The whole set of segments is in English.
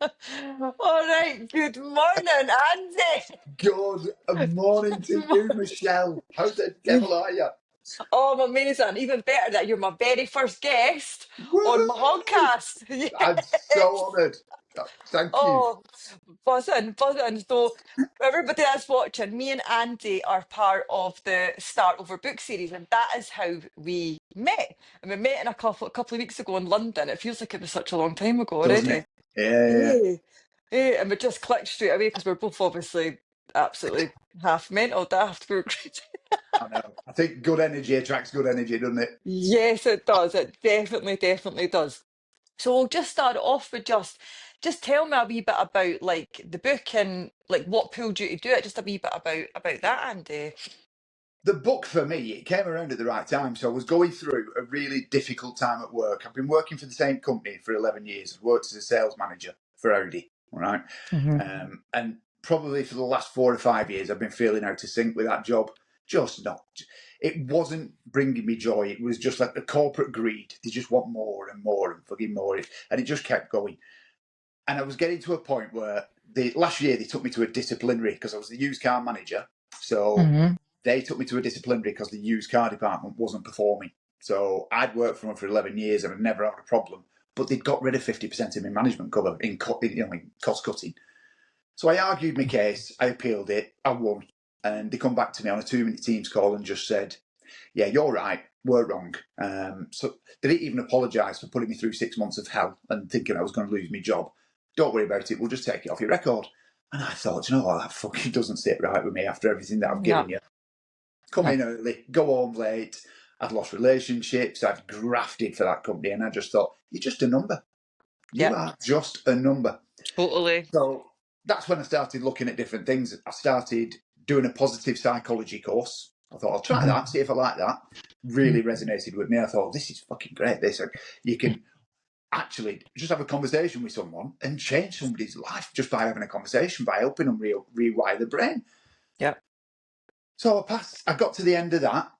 All right. Good morning, Andy. Good morning to you, Michelle. How the devil are you? Oh, I'm amazing. Even better that you're my very first guest on my Woohoo! podcast. I'm so Yes. honoured. Thank you. Oh, buzzing, buzzing. So, everybody that's watching, me and Andy are part of the Start Over book series, and that is how we met. And we met in a couple of weeks ago in London. It feels like it was such a long time ago Doesn't it? already. Yeah. Yeah. Yeah, and we just clicked straight away because we're both obviously absolutely half mental daft. We're I know. I think good energy attracts good energy, doesn't it? Yes, it does. It definitely, definitely does. So we'll just start off with just tell me a wee bit about like the book and like what pulled you to do it. Just a wee bit about that, Andy. The book for me, it came around at the right time. So I was going through a really difficult time at work. I've been working for the same company for 11 years. I've worked as a sales manager for Audi, all right? Hmm. And probably for the last 4 or 5 years, I've been feeling out of sync with that job. Just not. It wasn't bringing me joy. It was just like the corporate greed. They just want more and more and fucking more. And it just kept going. And I was getting to a point where last year they took me to a disciplinary because I was the used car manager. So Hmm. they took me to a disciplinary because the used car department wasn't performing. So I'd worked for them for 11 years and I'd never had a problem. But they'd got rid of 50% of my management cover in cost cutting. So I argued my case, I appealed it, I won. And they come back to me on a 2-minute Teams call and just said, yeah, you're right, we're wrong. So they didn't even apologise for putting me through 6 months of hell and thinking I was going to lose my job. Don't worry about it, we'll just take it off your record. And I thought, you know what, that fucking doesn't sit right with me after everything that I've No, given you. Come no. in early, go home late. I'd lost relationships, I'd grafted for that company, and I just thought, you're just a number. You Yep, are just a number. totally. So that's when I started looking at different things. I started doing a positive psychology course. I thought, I'll try Hmm. that, see if I like that. Really resonated with me. I thought, this is fucking great. This, you can actually just have a conversation with someone and change somebody's life just by having a conversation, by helping them rewire the brain. Yep. So I got to the end of that.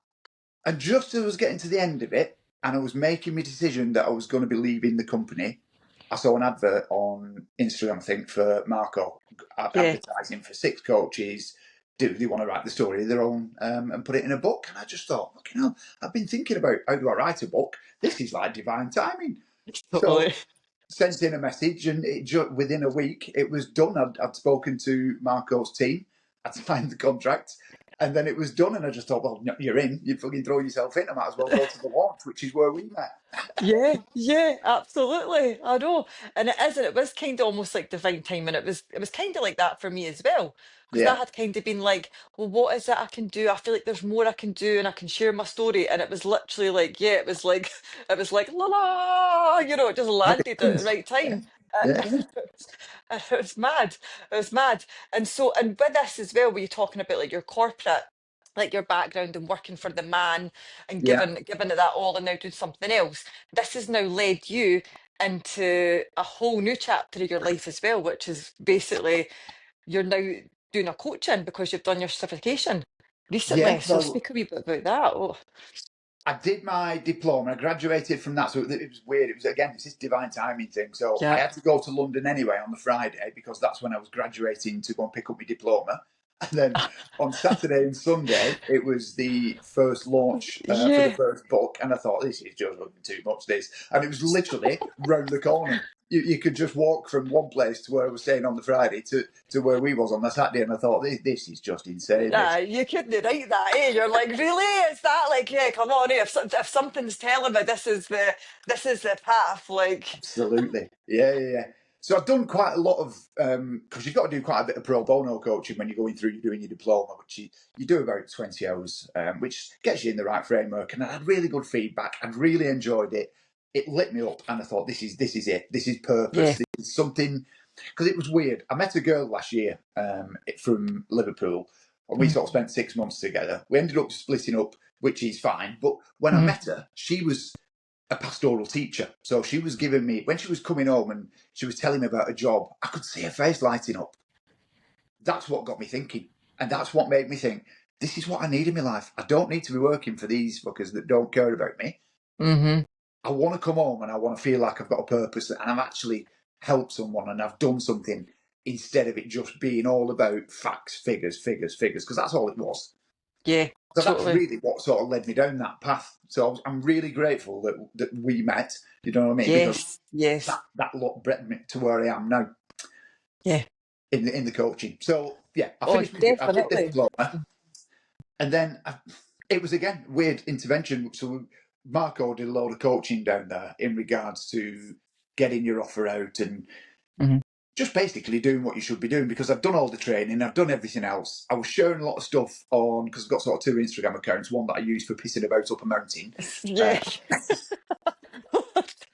And just as I was getting to the end of it, and I was making my decision that I was going to be leaving the company, I saw an advert on Instagram, I think, for Marco Yeah. advertising for 6 coaches. Do they want to write the story of their own and put it in a book? And I just thought, fucking hell, I've been thinking about how do I write a book? This is like divine timing. Totally. So sent in a message, and within a week it was done. I'd spoken to Marco's team, I'd signed the contract, and then it was done. And I just thought, well, you're in. You fucking throw yourself in. I might as well go to the launch, which is where we met. Yeah, yeah, absolutely. I know. And it is, and it was kind of almost like divine timing. It was kind of like that for me as well. Because I Yeah, had kind of been like, well, what is it I can do? I feel like there's more I can do and I can share my story. And it was literally like, yeah, it was like it was like la la, it just landed at the right yeah, time. And yeah, it was mad. It was mad. And so, and with this as well, were you talking about like your corporate, like your background and working for the man and yeah. giving it that all and now doing something else? This has now led you into a whole new chapter of your life as well, which is basically you're now doing a coaching because you've done your certification Yeah. recently. So So speak a wee bit about that. Oh, I did my diploma. I graduated from that. So it was weird. It was, again, it's this divine timing thing. So I yeah. had to go to London anyway on the Friday because that's when I was graduating to go and pick up my diploma. And then on Saturday and Sunday, it was the first launch for the Yeah. first book. And I thought, this is just looking too much, this. And it was literally round the corner. You could just walk from one place to where I was staying on the Friday to where we was on the Saturday. And I thought, this is just insane, this. You couldn't write that, eh? You're like, really? Is that like, yeah, come on, eh? If something's telling me this is the path, like, Absolutely. Yeah. So I've done quite a lot of, because you've got to do quite a bit of pro bono coaching when you're going through, you're doing your diploma, which you do about 20 hours, which gets you in the right framework. And I had really good feedback. I'd really enjoyed it. It lit me up, and I thought, this is it. This is purpose. yeah. This is something, because it was weird. I met a girl last year from Liverpool, and we sort of spent 6 months together. We ended up splitting up, which is fine. But when I Mm-hmm. met her, she was a pastoral teacher. So she was giving me, when she was coming home and she was telling me about a job, I could see her face lighting up. That's what got me thinking. And that's what made me think, this is what I need in my life. I don't need to be working for these fuckers that don't care about me. Mm-hmm. I want to come home and I want to feel like I've got a purpose and I'm actually helped someone and I've done something instead of it just being all about facts, figures, figures, figures, because that's all it was. Yeah, So that's totally. really what sort of led me down that path. So I'm really grateful that we met. You know what I mean? Because Yes, yes. that lot bred me to where I am now Yeah. in the coaching. So yeah, I Oh, finished. I did the definitely. diploma, and then it was again weird intervention. So Marco did a load of coaching down there in regards to getting your offer out and Mhm. just basically doing what you should be doing, because I've done all the training, I've done everything else. I was sharing a lot of stuff on, because I've got sort of two Instagram accounts, one that I use for pissing about up a mountain, uh, Yeah.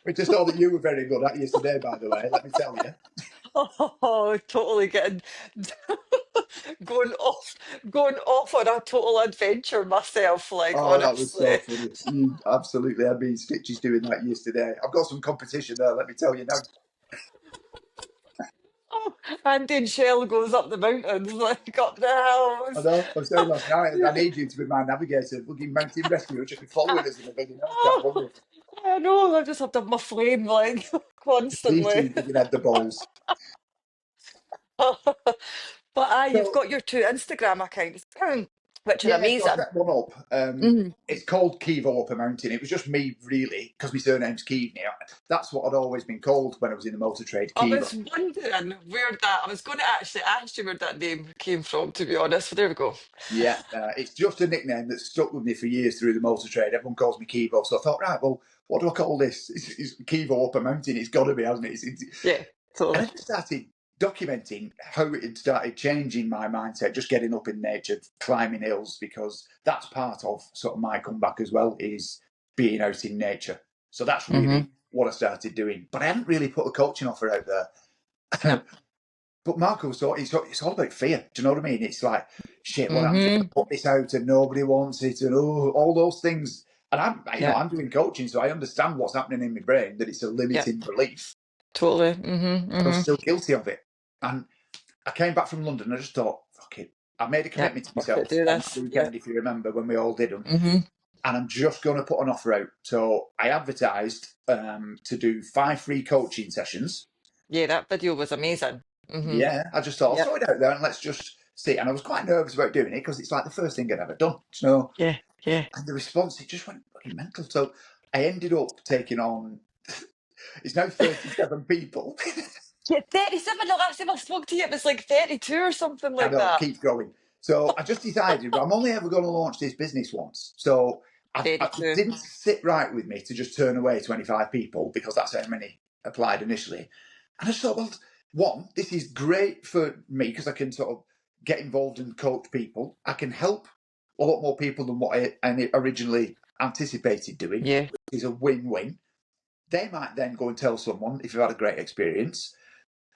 which I saw that you were very good at yesterday, by the way, let me tell you. Oh, totally getting going off going off on a total adventure myself, like Oh, that was so honestly. funny. You absolutely had me in stitches doing that yesterday. I've got some competition there, let me tell you now. Oh, Andy and Shell goes up the mountains, like up the I hills. know, I was saying last night, I need you to be my navigator, fucking mountain rescue, just be following us and everything else, can't Oh, bother. I know, I just have to have my flame like These constantly. two fucking had the balls. But you've So got your two Instagram accounts, which are yeah, so I amazing. set one up. Mhm. It's called Kevo Up a Mountain. It was just me, really, because my surname's Keaveney. That's what I'd always been called when I was in the motor trade, I Kevo. was wondering where that, I was going to actually ask you where that name came from, to be honest. So there we go. Yeah, it's just a nickname that's stuck with me for years through the motor trade. Everyone calls me Kevo. So I thought, right, well, what do I call this? It's Kevo Up a Mountain. It's got to be, hasn't it? Yeah, And totally. I just started documenting how it had started changing my mindset, just getting up in nature, climbing hills, because that's part of sort of my comeback as well, is being out in nature. So that's Hmm. really what I started doing. But I hadn't really put a coaching offer out No. there. But Marco thought it's all about fear. Do you know what I mean? It's like, shit, what happens if I Hmm. put this out and nobody wants it, and all those things. And Yeah, I'm doing coaching, so I understand what's happening in my brain, that it's a yeah, limiting belief. totally. Hmm. But I was Hmm. still guilty of it. And I came back from London. I just thought, fuck it. I made a Yeah, commitment to fuck it, myself do on that this. Yeah. weekend, if you remember, when we all did them. Hmm. And I'm just going to put an offer out. So I advertised to do 5 free coaching sessions. Yeah, that video was amazing. Hmm. Yeah, I just thought, I'll Yeah, throw it out there and let's just see. And I was quite nervous about doing it because it's like the first thing I'd ever done. So, yeah, yeah. and the response, it just went fucking mental. So I ended up taking on, it's now 37 people. Yeah, 37. The last time I spoke to you, it was like 32 or something I like know, it that. keeps growing. So I just decided, well, I'm only ever going to launch this business once. So it 32. didn't sit right with me to just turn away 25 people, because that's how many applied initially. And I just thought, well, one, this is great for me because I can sort of get involved and coach people. I can help a lot more people than what I originally anticipated doing, Yeah, which is a win-win. They might then go and tell someone if you've had a great experience.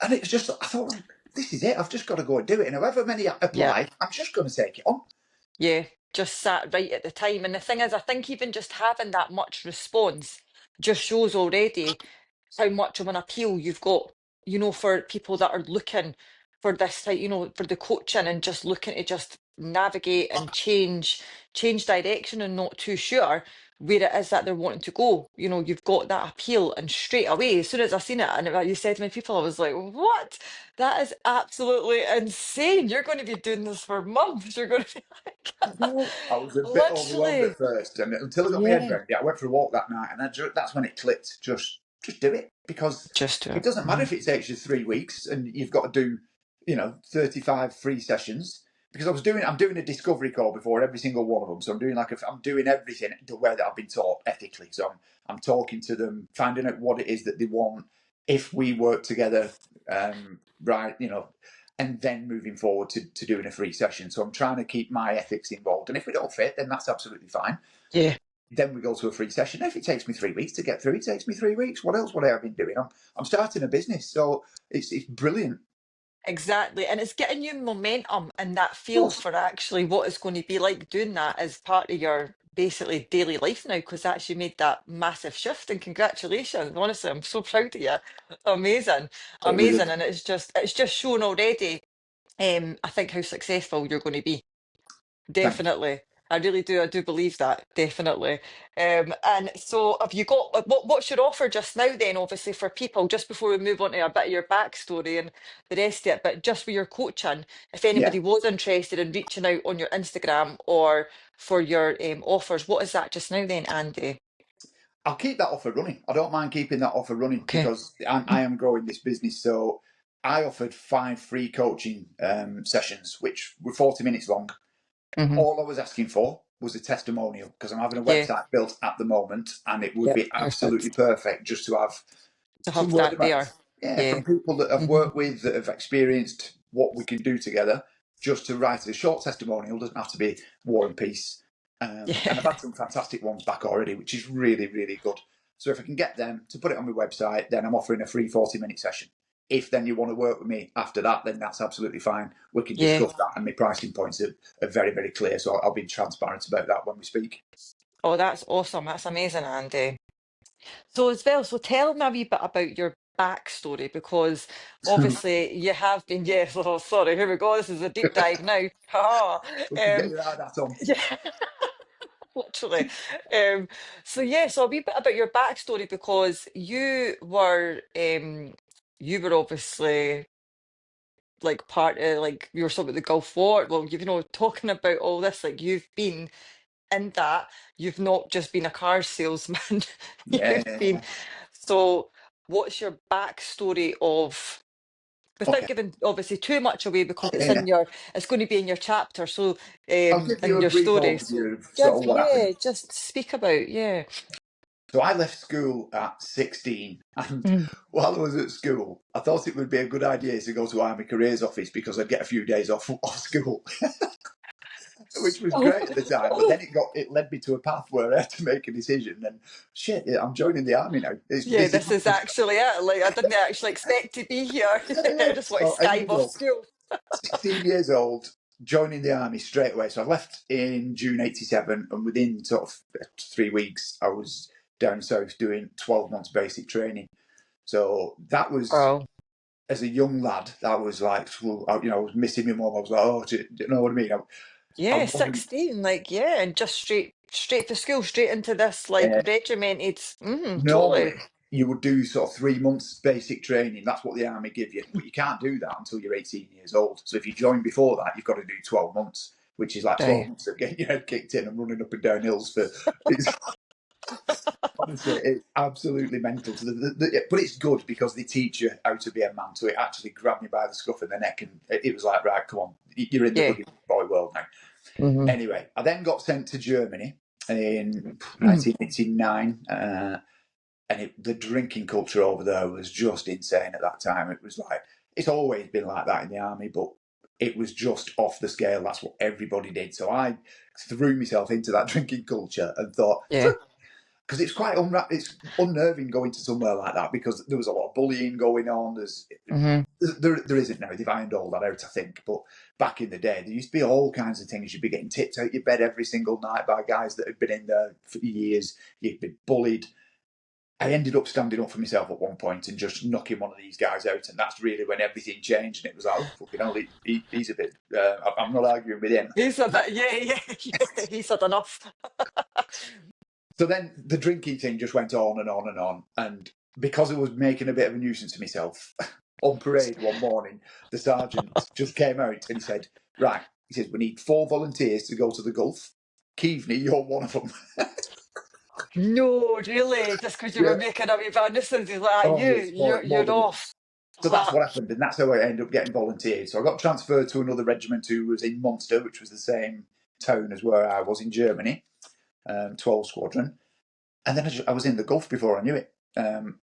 And it was just, I thought, well, this is it. I've just got to go and do it. And however many yeah. apply, I'm just going to take it on. Yeah, just sat right at the time. And the thing is, I think even just having that much response just shows already how much of an appeal you've got, for people that are looking for this type, for the coaching and just looking to just navigate and change direction and not too sure where it is that they're wanting to go. You've got that appeal, and straight away, as soon as I seen it and you said to me, people, I was like, what? That is absolutely insane. You're going to be doing this for months. You're going to be like, No, I was a bit overwhelmed literally. at first, and until I got my head Yeah. around it, I went for a walk that night, and that's when it clicked. Just do it, because Just do it it. doesn't matter Hmm. if it takes you 3 weeks and you've got to do, 35 free sessions. Because I'm doing a discovery call before every single one of them, so I'm doing everything the way that I've been taught ethically. So I'm talking to them, finding out what it is that they want. If we work together, right, and then moving forward to doing a free session. So I'm trying to keep my ethics involved. And if we don't fit, then that's absolutely fine. Yeah. Then we go to a free session. If it takes me 3 weeks to get through, it takes me 3 weeks. What else would I have been doing? I'm starting a business. So it's brilliant. Exactly. And it's getting you momentum and that Of feel course. for actually what it's going to be like doing that as part of your basically daily life now, because actually made that massive shift. And congratulations. Honestly, I'm so proud of you. Amazing. It really Amazing. And it's just shown already, I think how successful you're going to be. thank you. Definitely. I really do. I do believe that, definitely. And so have you got what's your offer just now then, obviously, for people, just before we move on to a bit of your backstory and the rest of it, but just for your coaching, if Yeah, anybody was interested in reaching out on your Instagram or for your offers, what is that just now then, Andy? I'll keep that offer running. I don't mind keeping that offer running Okay. because I am growing this business. So I offered 5 free coaching sessions, which were 40 minutes long. Hmm. All I was asking for was a testimonial because I'm having a Yeah. website built at the moment, and it would Yeah. be absolutely Perfect. perfect just to have To some have word of that there. mouth. Yeah, Yeah. from people that I've Hmm. worked with, that have experienced what we can do together, just to write a short testimonial. Doesn't have to be War and Peace. And I've Yeah. had some fantastic ones back already, which is really, really good. So if I can get them to put it on my website, then I'm offering a free 40-minute session. If then you want to work with me after that, then that's absolutely fine. We can Yeah. discuss that, and my pricing points are very, very clear. So I'll be transparent about that when we speak. Oh, that's awesome. That's amazing, Andy. So as well, so tell me a wee bit about your backstory because obviously you have been, yes, oh sorry, here we go. This is a deep dive now. Ha. We can get um, you out of that on. yeah, literally. Um, so yeah, so a wee bit about your backstory because you were obviously like part of like you were sort of the Gulf War. Well, talking about all this, like you've been in that. You've not just been a car salesman. You've been. Yeah. So, what's your backstory of? Without Okay. giving obviously too much away because Yeah. it's going to be in your chapter. So, I'll give you in a your brief story. So, overview of sort of what happened. just speak about, yeah. So I left school at 16, and Mm. while I was at school, I thought it would be a good idea to go to Army Careers Office because I'd get a few days off school, which was Oh, great at the time. But oh, then it led me to a path where I had to make a decision. And shit, yeah, I'm joining the army now. yeah, This is this is actually it. Like, I didn't actually expect to be here. I just want to so I skive ended off up school. 16 years old, joining the army straight away. So I left in June '87, and within sort of 3 weeks, I was down south doing 12 months basic training. So that was, Oh, as a young lad, that was like, I was missing my mum. I was like, oh, do you know what I mean? I yeah, wasn't, 16. Like, yeah, and just straight to school, straight into this like uh, regimented. Totally. normally you would do sort of 3 months basic training. That's what the army give you. But you can't do that until you're 18 years old. So if you join before that, you've got to do 12 months, which is like 12 Right. months of getting your head kicked in and running up and down hills for. It's, honestly, it's absolutely mental. But it's good because they teach you how to be a man. So it actually grabbed me by the scruff of the neck, and it was like, right, come on, you're in the Yeah. boogie boy world now. Hmm. Anyway, I then got sent to Germany in 1989, the drinking culture over there was just insane at that time. It was like, it's always been like that in the army, but it was just off the scale. That's what everybody did. So I threw myself into that drinking culture and thought, Yeah. because it's unnerving going to somewhere like that because there was a lot of bullying going on. Hmm. There isn't now. They've ironed all that out, I think. But back in the day, there used to be all kinds of things. You'd be getting tipped out your bed every single night by guys that had been in there for years. You'd be bullied. I ended up standing up for myself at one point and just knocking one of these guys out, and that's really when everything changed. And it was like, oh fucking hell, he's a bit. I'm not arguing with him. He said that. Yeah, yeah, yeah. He said enough. So then the drinking thing just went on and on and on, and because I was making a bit of a nuisance of myself on parade one morning, the sergeant just came out and he said, "Right," he says, "we need 4 volunteers to go to the Gulf. Keaveney, you're one of them." No, really, just because you were Yeah. making a wee bit of nuisance, he's like, Oh, it's more you're than enough. off. So that's Fuck. what happened, and that's how I ended up getting volunteered. So I got transferred to another regiment who was in Munster, which was the same town as where I was in Germany, 12 Squadron. And then I was in the Gulf before I knew it. And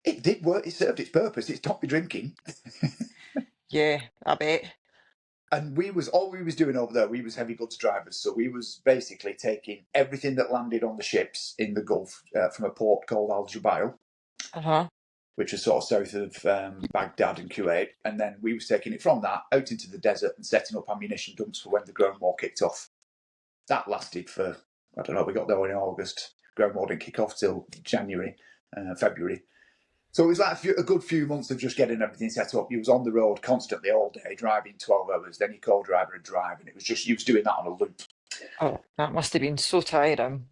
it did work. It served its purpose. It stopped me drinking. Yeah, I bet. And all we was doing over there. We was heavy goods drivers, so we was basically taking everything that landed on the ships in the Gulf from a port called Al Jubail, Uh-huh. which is sort of south of Baghdad and Kuwait, and then we was taking it from that out into the desert and setting up ammunition dumps for when the ground war kicked off. That lasted for, I don't know, we got there in August. Ground war didn't kick off till January, February. So it was like a good few months of just getting everything set up. You was on the road constantly all day, driving 12 hours. Then your co-driver would drive, and it was just you was doing that on a loop. Oh, that must have been so tiring,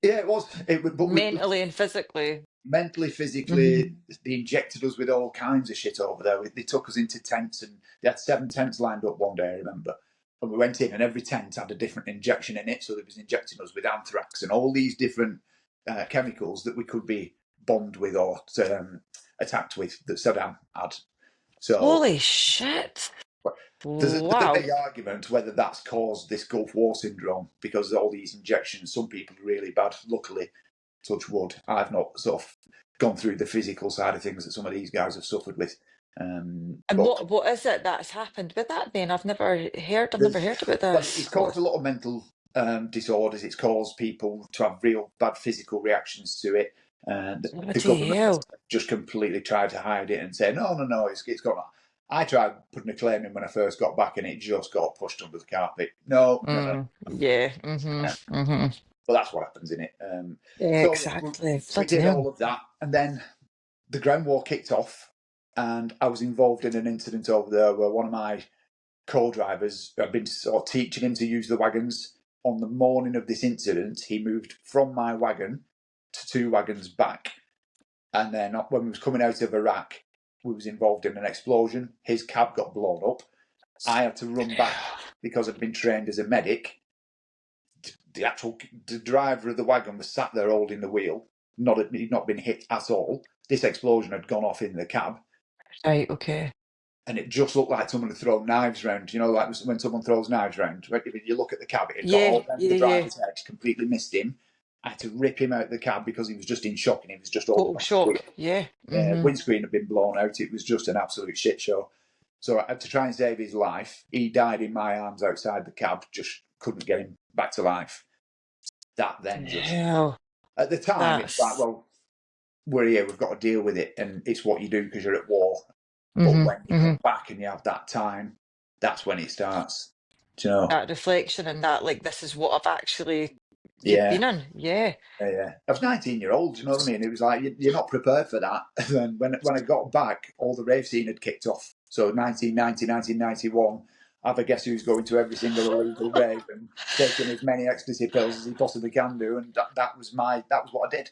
Yeah, it was. But we mentally and physically. mentally, physically, they injected us with all kinds of shit over there. They took us into tents, and they had 7 tents lined up one day, I remember. And we went in, and every tent had a different injection in it. So they was injecting us with anthrax and all these different chemicals that we could be bombed with or attacked with that Saddam had. So Holy shit. there's a Wow. big argument whether that's caused this Gulf War syndrome because of all these injections. Some people are really bad. Luckily, touch wood, I've not sort of gone through the physical side of things that some of these guys have suffered with. And But what is it that's happened with that then? I've never there's, heard about well, it's this. caused a lot of mental disorders. It's caused people to have real bad physical reactions to it. And the Bloody government hell. just completely tried to hide it and say, no, no, no, it's gone. I tried putting a claim in when I first got back, and it just got pushed under the carpet. No, no, no. Yeah. Mm-hmm. But that's what happens in it. Yeah, So exactly. we Bloody did all hell. of that, and then the ground war kicked off, and I was involved in an incident over there where one of my co-drivers, I've been sort of teaching him to use the wagons. On the morning of this incident, he moved from my wagon to 2 wagons back, and then when we was coming out of Iraq, we was involved in an explosion. His cab got blown up. I had to run back because I'd been trained as a medic. The driver of the wagon was sat there holding the wheel. He'd not been hit at all. This explosion had gone off in the cab, Right, okay. and it just looked like someone had thrown knives round. You know, like when someone throws knives round. If you look at the cab, it had got Yeah, all round yeah, the yeah. driver's head, completely missed him. I had to rip him out of the cab because he was just in shock and he was just holding Total on to the shock. wheel. Yeah. Windscreen had been blown out. It was just an absolute shit show. So I had to try and save his life. He died in my arms outside the cab. Just couldn't get him back to life. That then just Hell. at the time it's like, That's well, we're here. We've got to deal with it, and it's what you do because you're at war. But mm-hmm, when you mm-hmm. come back and you have that time, that's when it starts. Do you know? That reflection and that, like, this is what I've actually you've Yeah. been in. Yeah. Yeah. I was 19-year-old, you know what I mean? It was like, you're not prepared for that. And then when I got back, all the rave scene had kicked off. So 1990, 1991, have a guess who's going to every single illegal rave and taking as many ecstasy pills as he possibly can do. And that was what I did,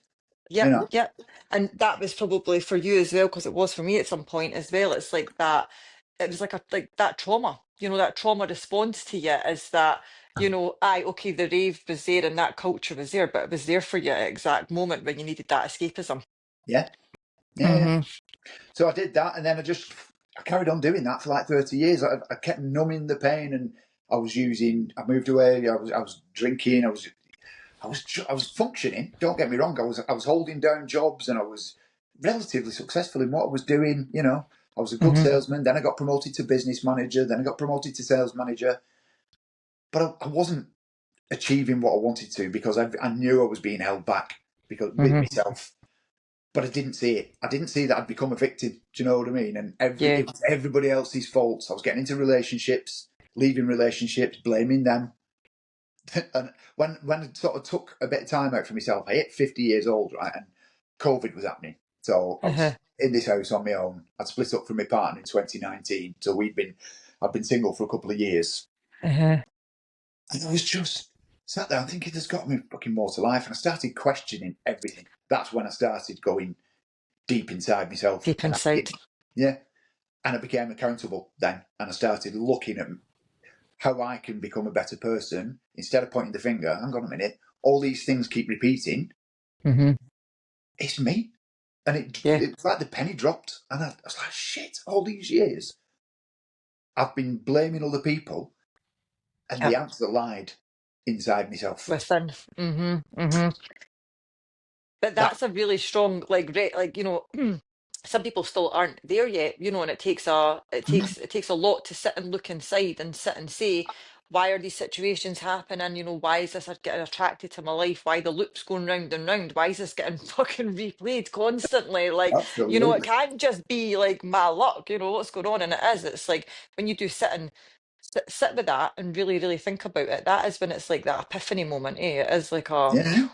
you Yep, know? yep. And that was probably for you as well, because it was for me at some point as well. It's like that, it was like that trauma, that trauma response to you is that, okay, the rave was there and that culture was there, but it was there for you at exact moment when you needed that escapism. Yeah. Yeah. Yeah. Mm-hmm. So I did that. And then I carried on doing that for like 30 years. I kept numbing the pain, and I moved away. I was drinking. I was functioning. Don't get me wrong. I was holding down jobs, and I was relatively successful in what I was doing. You know, I was a good Mm-hmm. salesman. Then I got promoted to business manager. Then I got promoted to sales manager. But I wasn't achieving what I wanted to because I knew I was being held back because with Mm-hmm. myself. But I didn't see it. I didn't see that I'd become a victim. Do you know what I mean? And Yeah. it was everybody else's fault. I was getting into relationships, leaving relationships, blaming them. And when I sort of took a bit of time out for myself, I hit 50 years old, right? And COVID was happening. So I Uh-huh. was in this house on my own. I'd split up from my partner in 2019. So I'd been single for a couple of years. Uh-huh. And I was just sat there thinking, there's got to be fucking more to life. And I started questioning everything. That's when I started going deep inside myself. Deep inside. Yeah. And I became accountable then. And I started looking at how I can become a better person instead of pointing the finger. Hang on a minute. All these things keep repeating. Mm-hmm. It's me. And Yeah. it was like the penny dropped. And I was like, shit, all these years I've been blaming other people. And the Yep. answer lied inside myself. Within. Mm-hmm. Mm-hmm. But That, that's a really strong, some people still aren't there yet, and it takes a lot to sit and look inside and sit and say, why are these situations happening? Why is this getting attracted to my life? Why the loop's going round and round? Why is this getting fucking replayed constantly? It absolutely. can't just be like my luck, what's going on. And it is. It's like when you do sit with that and really, really think about it, that is when it's like that epiphany moment, eh? It is like a Yeah.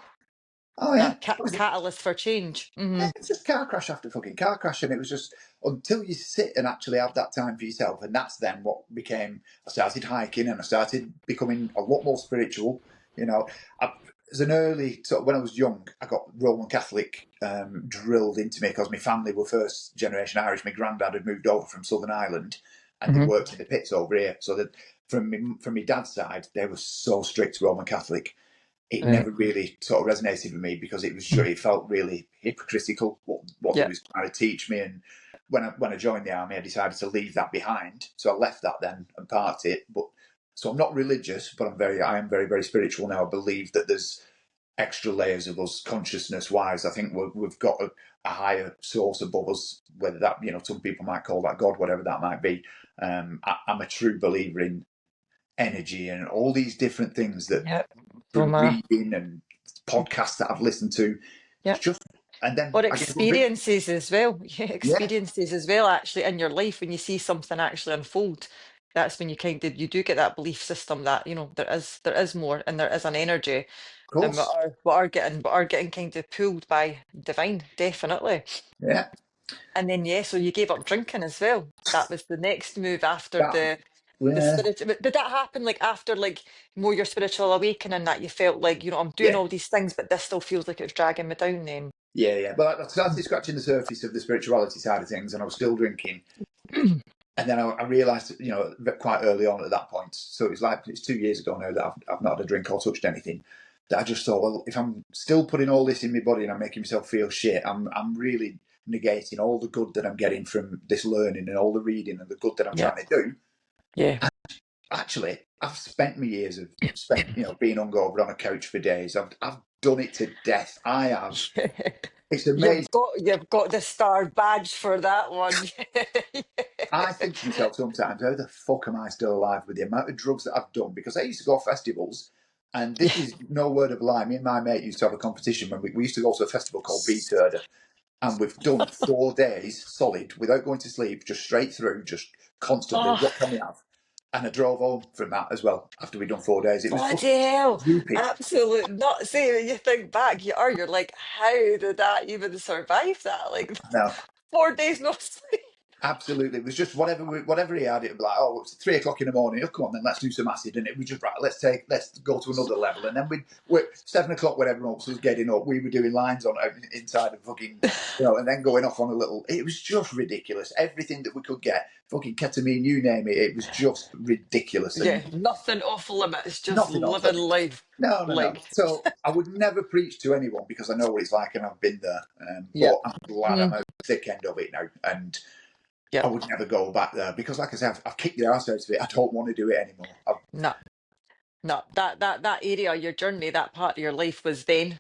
Oh yeah, That it was, catalyst for change. yeah, it's just car crash after fucking car crash, and it was just until you sit and actually have that time for yourself, and that's then what became. I started hiking, and I started becoming a lot more spiritual. You know, I, as an early sort of when I was young, I got Roman Catholic drilled into me because my family were first generation Irish. My granddad had moved over from Southern Ireland, and they Hmm. worked in the pits over here. So that from my dad's side, they were so strict Roman Catholic. It Right. never really sort of resonated with me because it felt really hypocritical what they Yeah. was trying to teach me. And when I joined the army, I decided to leave that behind. So I left that then and parked it. But so I'm not religious, but I am very very spiritual now. I believe that there's extra layers of us consciousness wise. I think we've got a higher source above us, whether that some people might call that God, whatever that might be. I'm a true believer in energy and all these different things that Yeah. through From reading and podcasts that I've listened to. yeah. It's just, and then Or I gave up drinking. experiences as well. Yeah, Yeah, experiences as well, actually, in your life when you see something actually unfold. That's when you do get that belief system that, there is more and there is an energy. of And we course. are we are getting kind of pulled by divine, definitely. Yeah, And then yeah, so you gave up drinking as well. That was the next move after that, the yeah, spirit. But did that happen like after like more your spiritual awakening that you felt like, I'm doing yeah, all these things, but this still feels like it's dragging me down then? yeah. But I started scratching the surface of the spirituality side of things, and I was still drinking. And then I realised, quite early on at that point. So it's 2 years ago now that I've not had a drink or touched anything. That I just thought, well, if I'm still putting all this in my body and I'm making myself feel shit, I'm really negating all the good that I'm getting from this learning and all the reading and the good that I'm Yeah. trying to do. Yeah. Actually, I've spent my years of being hungover on a couch for days. I've done it to death. I have. It's amazing. You've got the star badge for that one. I think to myself sometimes, how the fuck am I still alive with the amount of drugs that I've done? Because I used to go to festivals, and Yeah. this is no word of a lie. Me and my mate used to have a competition when we used to go to a festival called Beat Herder, and we've done 4 days solid without going to sleep, just straight through, just constantly. Oh, What can we have? And I drove home from that as well after we'd done 4 days. It was fucking bloody hell. stupid. Absolute nuts. See, when you think back, you're like, how did that even survive that? Like No, 4 days no sleep. absolutely. It was just whatever he had. It would be like, oh, it's 3 o'clock in the morning. Oh, come on, then let's do some acid. And it was just right. Let's go to another level. And then we're 7 o'clock when everyone else was getting up. We were doing lines on inside of fucking, and then going off on a little. It was just ridiculous. Everything that we could get, fucking ketamine, you name it. It was just ridiculous Yeah, and nothing off limits, just nothing off living limits. life. No, no, no. Like, So I would never preach to anyone because I know what it's like and I've been there. yeah. But I'm glad I'm Mm, at the thick end of it now. And I yep. would never go back there because, like I said, I've kicked the arse out of it. I don't want to do it anymore. No, no. That area, your journey, that part of your life was then,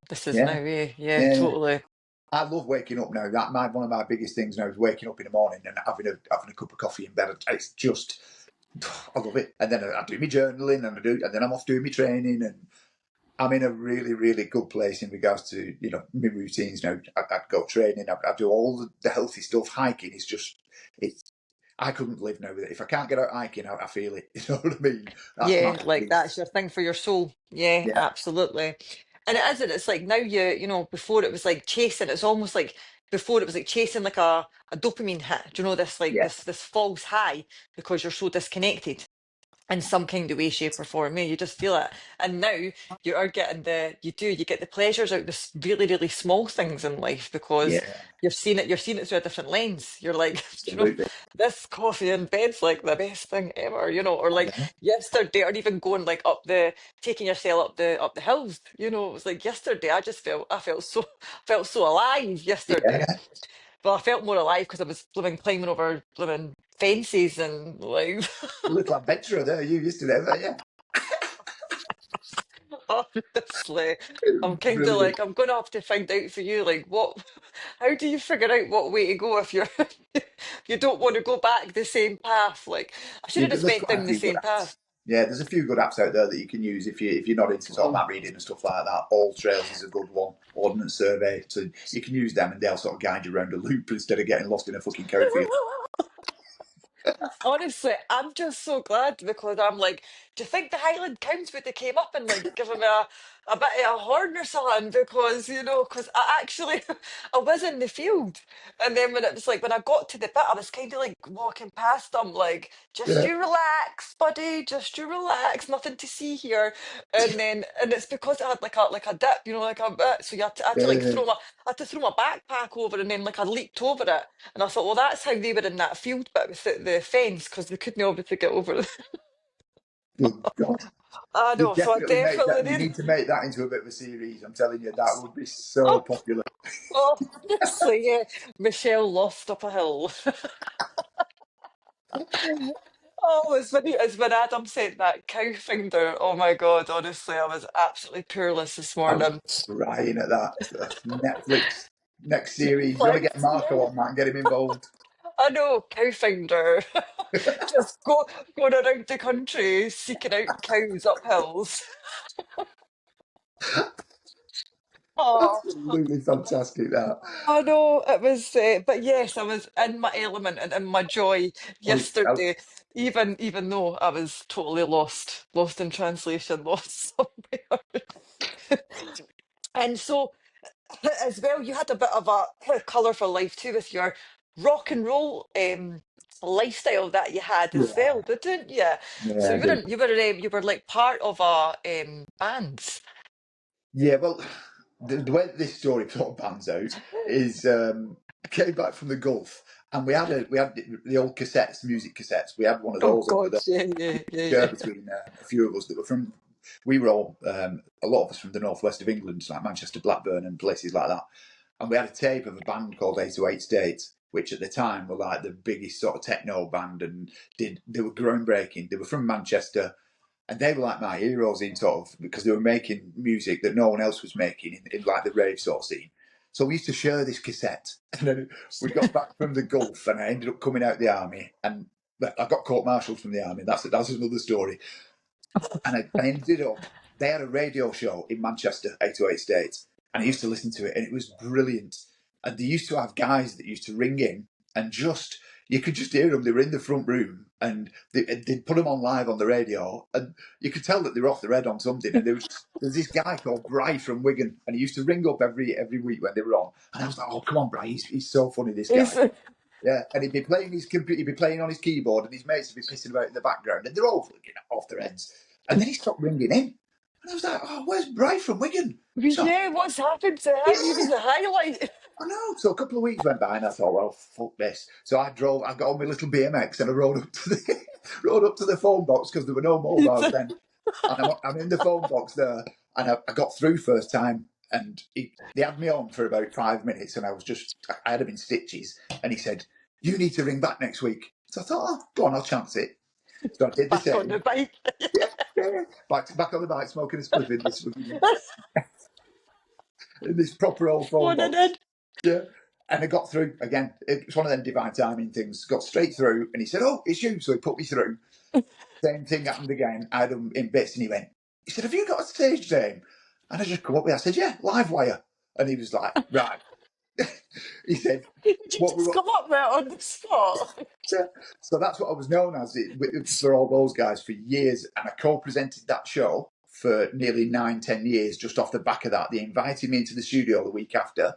this is now, Yeah, yeah, yeah. totally. I love waking up now. One of my biggest things now is waking up in the morning and having a cup of coffee in bed. It's just, I love it. And then I do my journaling and then I'm off doing my training and I'm in a really, really good place in regards to my routines now. I go training. I do all the healthy stuff. Hiking is just it's. I couldn't live now with it. If I can't get out hiking, I feel it. You know what I mean? That's my Yeah, like that's biggest. your thing for your soul. Yeah, Yeah, absolutely. And it isn't. It's like now before it was like chasing. It's almost like before it was like chasing like a dopamine hit. Do you know this like yeah, this false high because you're so disconnected in some kind of way, shape, or form. You just feel it. And now you are getting you get the pleasures out of this really, really small things in life because yeah. you're seeing it through a different lens. You're like, Absolutely. this coffee in bed's like the best thing ever, or I like know. yesterday, or even going like taking yourself up the hills. It was like yesterday, I felt so alive yesterday. Yeah, Well, I felt more alive because I was living climbing over living fences and like little adventurer there. You used to know that, yeah. honestly, I'm kind of Brilliant. like I'm gonna have to find out for you like how do you figure out what way to go if you don't want to go back the same path? Like I should Yeah, have just there's went quite a down the few good same apps. path. Yeah, there's a few good apps out there that you can use if you're not into sort of Oh. map reading and stuff like that. All Trails is a good one. Ordnance Survey, so you can use them and they'll sort of guide you around a loop instead of getting lost in a fucking cornfield. Honestly, I'm just so glad because I'm like, do you think the Highland Counts would have came up and like given me a? a bit of a horn or something because, because I actually, I was in the field. And then when it was like, when I got to the bit, I was kind of like walking past them, like, just Yeah, you relax, buddy, just you relax, nothing to see here. And it's because I had like a dip, like a bit. So I had to like yeah. I had to throw my backpack over and then like I leaped over it. And I thought, well, that's how they were in that field bit with the fence because they couldn't obviously get over it. Good God. I You know, so I definitely make definitely that. You did. need to make that into a bit of a series. I'm telling you, that would be so popular. Oh, honestly, yeah. Michelle lost up a hill. Oh, it's when Adam said that cow finder. Oh my God, honestly, I was absolutely peerless this I was morning. crying at that. Netflix next series. You want to get Flex, Marco yeah. on that and get him involved? I know, cow finder. Just going around the country seeking out cows up hills. Oh, Absolutely fantastic. That. I know it was, but yes, I was in my element and in my joy I, yesterday, even though I was totally lost in translation, lost somewhere. And so, as well, you had a bit of a colourful life too with your rock and roll lifestyle that you had as yeah, well, didn't you? So yeah, I did. you were like part of a band. Yeah, well, the way this story sort of pans out is came back from the Gulf, and we had the old cassettes, music cassettes. We had one of Oh those over God, there. yeah, yeah, yeah, Share yeah. between a few of us that were from. We were all a lot of us from the northwest of England, like Manchester, Blackburn, and places like that. And we had a tape of a band called 808 States, which at the time were like the biggest sort of techno band, and they were groundbreaking. They were from Manchester, and they were like my heroes in sort of because they were making music that no one else was making in like the rave sort of scene. So we used to share this cassette, and then we got back from the Gulf, and I ended up coming out of the army, and I got court-martialed from the army. That's another story. And I ended up. They had a radio show in Manchester, 808 States, and I used to listen to it, and it was brilliant. And they used to have guys that used to ring in, and just you could just hear them. They were in the front room, and they'd put them on live on the radio, and you could tell that they were off their head on something. And there's this guy called Bry from Wigan, and he used to ring up every week when they were on, and I was like, "Oh, come on, Bry, he's so funny, this guy." He's, Yeah, and he'd be playing his computer, he'd be playing on his keyboard, and his mates would be pissing about in the background, and they're all flicking off their heads. And then he stopped ringing in, and I was like, "Oh, where's Bry from Wigan?" So yeah, what's happened to him? He was yeah, a highlight. I know. So a couple of weeks went by, and I thought, "Well, fuck this." So I got on my little BMX, and I rode up to the rode up to the phone box because there were no mobiles then, and I'm in the phone box there, and I got through first time. And they had me on for about 5 minutes, and I had him in stitches. And he said, "You need to ring back next week." So I thought, "Oh, go on, I'll chance it." So I did the Back on the same. bike. Yeah, yeah. Back on the bike, smoking a spliff in this proper old phone Phoning box. in. Yeah. And I got through again. It's one of them divine timing things. Got straight through, and he said, "Oh, it's you." So he put me through. Same thing happened again. I had him in bits, and he said, "Have you got a stage name?" And I just come up with, I said, "Yeah, Livewire." And he was like, "Right." He said, Did you "What we just want." come up there on the spot? Yeah. So that's what I was known as for all those guys for years. And I co-presented that show for nearly 9, 10 years. Just off the back of that, they invited me into the studio the week after,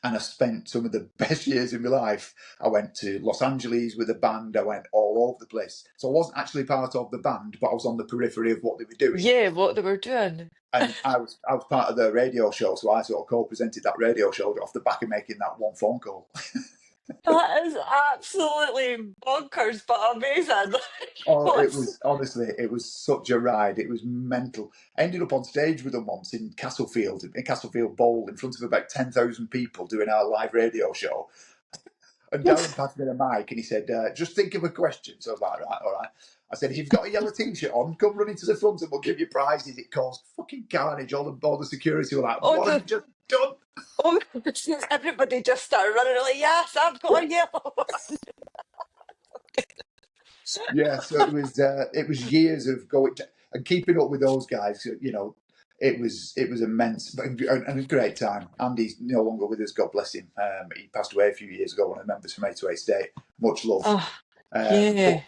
and I spent some of the best years of my life. I went to Los Angeles with a band. I went all over the place. So I wasn't actually part of the band, but I was on the periphery of what they were doing. Yeah, what they were doing. And I was part of the radio show, so I sort of co-presented that radio show off the back of making that one phone call. That is absolutely bonkers, but amazing. Oh, it What's was honestly, it was such a ride. It was mental. I ended up on stage with them once in Castlefield Bowl, in front of about 10,000 people doing our live radio show. And Darren passed me the mic and he said, "Just think of a question." So I was like, "Right, all right." I said, "If you've got a yellow t-shirt on, come running to the front and we'll give you prizes." It caused fucking carnage. All the security were like, oh "What have the you just done?" oh everybody just started running like, yes, I've got a yellow one. Yeah, so it was years of going and keeping up with those guys. It was immense, but and a great time. Andy's no longer with us. God bless him. He passed away a few years ago. One of the members from 808 State. Much love. Oh, But yeah.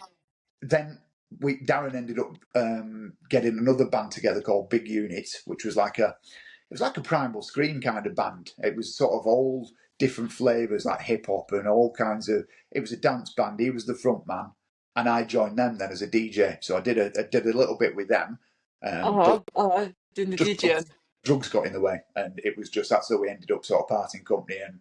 then Darren ended up getting another band together called Big Unit, which was like a Primal Scream kind of band. It was sort of all different flavors, like hip hop and all kinds of. It was a dance band. He was the front man, and I joined them then as a DJ. So I did a little bit with them, but Doing the just DJing. drugs got in the way, and it was just that's how we ended up sort of parting company. And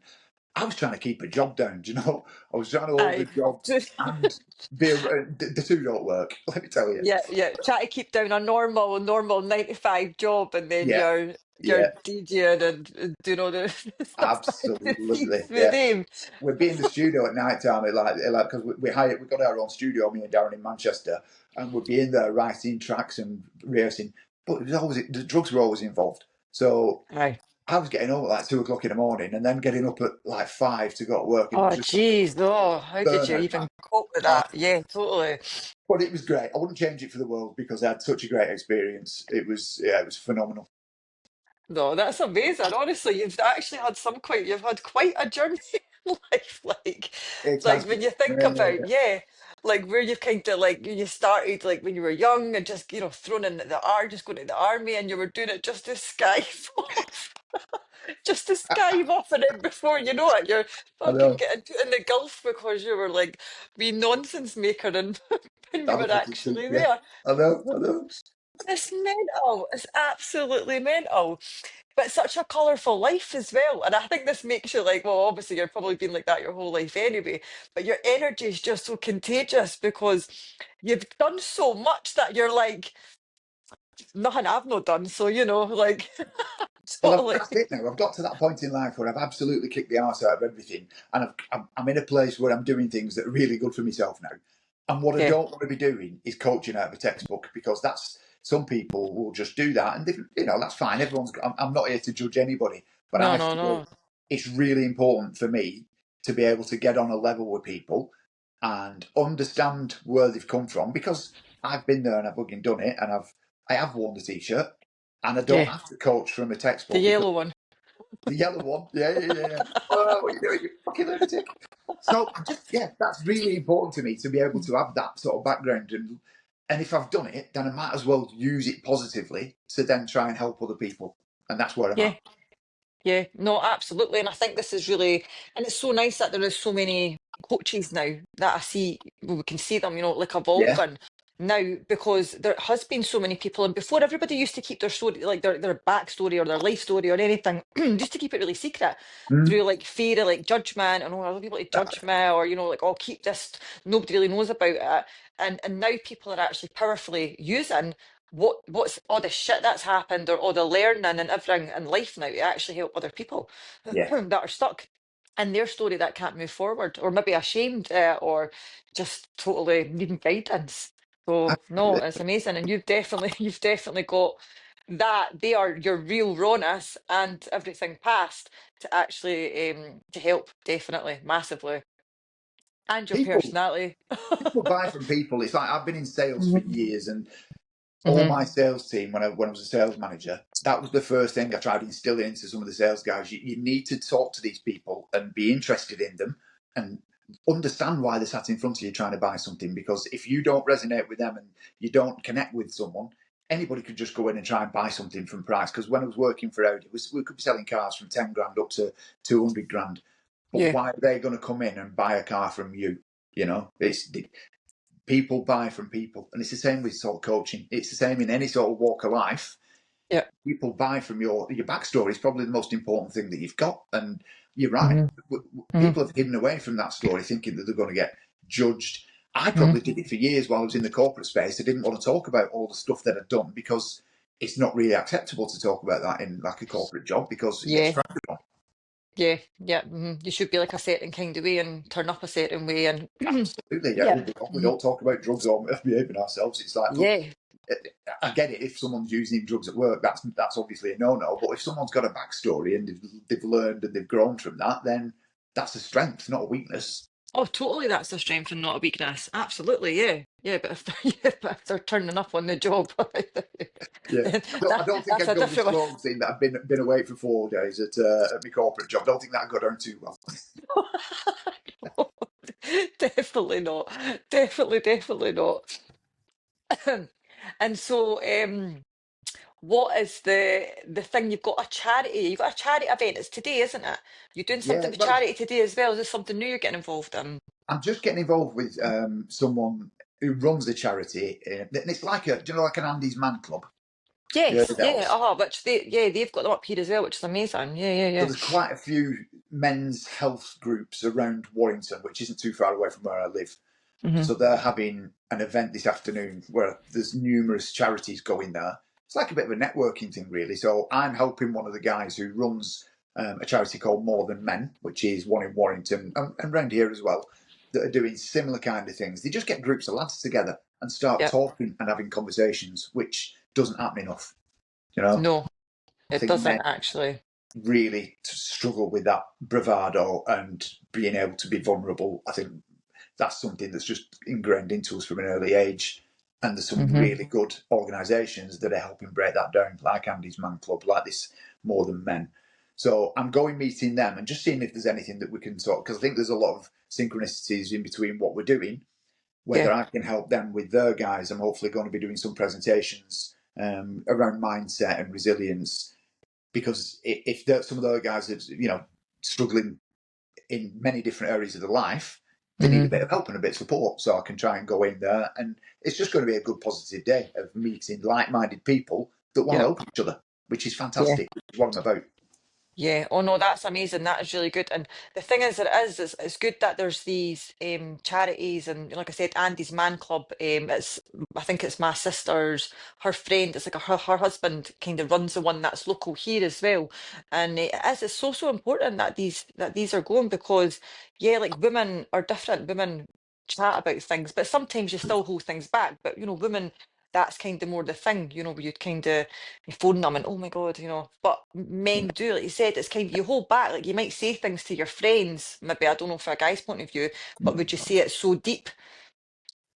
I was trying to keep a job down. Do you know? I was trying to hold a Aye. job and the two don't work. Let me tell you. Yeah, yeah. Try to keep down a normal 9 to 5 job, and then Yeah, you're yeah, DJing and doing all the stuff behind the absolutely. scenes with Yeah, him. we'd be in the studio at night time, like because we got our own studio, me and Darren in Manchester, and we'd be in there writing tracks and rehearsing. But it was always the drugs were always involved. So Aye. I was getting up at like 2 o'clock in the morning, and then getting up at like 5 to go to work, and it Oh, was just jeez, no. How did you burnout, man. even cope with Ah, that? Yeah, totally. but it was great. I wouldn't change it for the world because I had such a great experience. It was phenomenal. No, that's amazing. Honestly, you've had quite a journey in life. It has Like been. when you think Yeah, about, yeah, like where you've kind of like you started like when you were young and just thrown in just going to the army, and you were doing it just to skive off, just to skive off, and then before you know it, you're I fucking know. getting put in the Gulf because you were like wee nonsense maker, and when you Have a were cup of tea. actually Yeah, there. I know. I know. It's mental. It's absolutely mental, but such a colourful life as well. And I think this makes you like, well, obviously you've probably been like that your whole life anyway, but your energy is just so contagious because you've done so much that you're like, nothing I've not done. So, like, Well, totally. that's it now. I've got to that point in life where I've absolutely kicked the arse out of everything, and I'm in a place where I'm doing things that are really good for myself now. And what I Yeah. don't want to be doing is coaching out of a textbook because that's some people will just do that, and that's fine. I'm not here to judge anybody, but No, I no, feel no. it's really important for me to be able to get on a level with people and understand where they've come from because I've been there and I've fucking done it, and I have worn the t-shirt, and I don't Yeah. have to coach from a The textbook because yellow one. the yellow one. Yeah, yeah, yeah, yeah. Oh, what are you doing, you fucking lunatic? So yeah, that's really important to me to be able to have that sort of background, and if I've done it, then I might as well use it positively to then try and help other people, and that's where I'm Yeah. at. Yeah, no, absolutely. And I think this is really, and it's so nice that there is so many coaches now that I see, well, we can see them, like Yeah. evolving now because there has been so many people. And before everybody used to keep their story, like their backstory or their life story or anything, just to keep it really secret Mm. through like fear of like judgment and other people to judge me or, like, oh, keep this, nobody really knows about it. And now people are actually powerfully using what's all the shit that's happened or all the learning and everything in life now to actually help other people Yeah. that are stuck in their story that can't move forward or maybe ashamed or just totally needing guidance. So no, Absolutely. it's amazing, and you've definitely got that. They are your real rawness and everything past to actually to help, definitely massively, and your People personality. people buy from people. It's like I've been in sales for Hmm. years, and all Hmm. my sales team when I was a sales manager, that was the first thing I tried to instill into some of the sales guys. You need to talk to these people and be interested in them and understand why they're sat in front of you trying to buy something. Because if you don't resonate with them and you don't connect with someone, anybody could just go in and try and buy something from price. Because when I was working for Audi, we could be selling cars from 10 grand up to 200 grand. But Yeah, why are they going to come in and buy a car from you? It's people buy from people, and it's the same with sort of coaching. It's the same in any sort of walk of life. yeah. People buy from your backstory is probably the most important thing that you've got. And you're right. Hmm. Hmm. People have hidden away from that story, thinking that they're going to get judged. I Hmm. probably did it for years while I was in the corporate space. I didn't want to talk about all the stuff that I'd done because it's not really acceptable to talk about that in like a corporate job because it gets Yeah. frowned upon. Yeah, yeah. You should be like a certain kind of way and turn up a certain way, and Absolutely, yeah. yeah, We don't talk about drugs or behaving ourselves. It's like, look, yeah, I get it. If someone's using drugs at work, that's obviously a no-no. But if someone's got a backstory and they've learned and they've grown from that, then that's a strength, not a weakness. oh, totally. That's a strength and not a weakness. Absolutely, yeah, yeah. But if they're, yeah, but if they're turning up on the job, Yeah, then I don't think that's I'd a go different disclosing that I've been away for 4 days at my corporate job. I don't think that'd go down too well. one. Definitely not. Definitely not. And so, what is the thing? You've got a charity. You've got a charity event. It's today, isn't it? You're doing Yeah, something for well, charity today as well. Is this something new you're getting involved in? I'm just getting involved with someone who runs a charity, and it's like do you know, like an Andy's Man Club. You heard Yes, of yeah. those? Which they've got them up here as well, which is amazing. Yeah, yeah, So yeah. there's quite a few men's health groups around Warrington, which isn't too far away from where I live. Hmm. So they're having an event this afternoon where there's numerous charities going there. It's like a bit of a networking thing, really. So I'm helping one of the guys who runs a charity called More Than Men, which is one in Warrington and around here as well, that are doing similar kind of things. They just get groups of lads together and start Yeah. talking and having conversations, which doesn't happen enough. You know, No, I it think doesn't men actually. really struggle with that bravado and being able to be vulnerable. I think that's something that's just ingrained into us from an early age. And there's some Hmm. really good organisations that are helping break that down, like Andy's Man Club, like this More Than Men. So I'm going meeting them and just seeing if there's anything that we can talk, because I think there's a lot of synchronicities in between what we're doing, Yeah. whether I can help them with their guys. I'm hopefully going to be doing some presentations around mindset and resilience, because if some of those guys are, struggling in many different areas of their life, they need a Hmm. bit of help and a bit of support. So I can try and go in there, and it's just going to be a good, positive day of meeting like-minded people that want to Yeah. help each other, which is Yeah. fantastic. Which is what I'm about. Yeah. Oh no, that's amazing. That is really good. And the thing is, it's good that there's these charities, and like I said, Andy's Man Club. It's I think it's my sister's, her friend. It's like her husband kind of runs the one that's local here as well. And it's so important that these are going, because yeah, like women are different. Women chat about things, but sometimes you still hold things back. But women. That's kind of more the thing, where you'd kind of you phone them and oh my god, but men do, like you said, it's kind of you hold back, like you might say things to your friends, maybe, I don't know, from a guy's point of view, but would you say it so deep,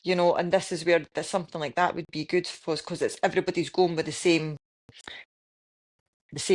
and this is where something like that would be good for us, because it's everybody's going with the same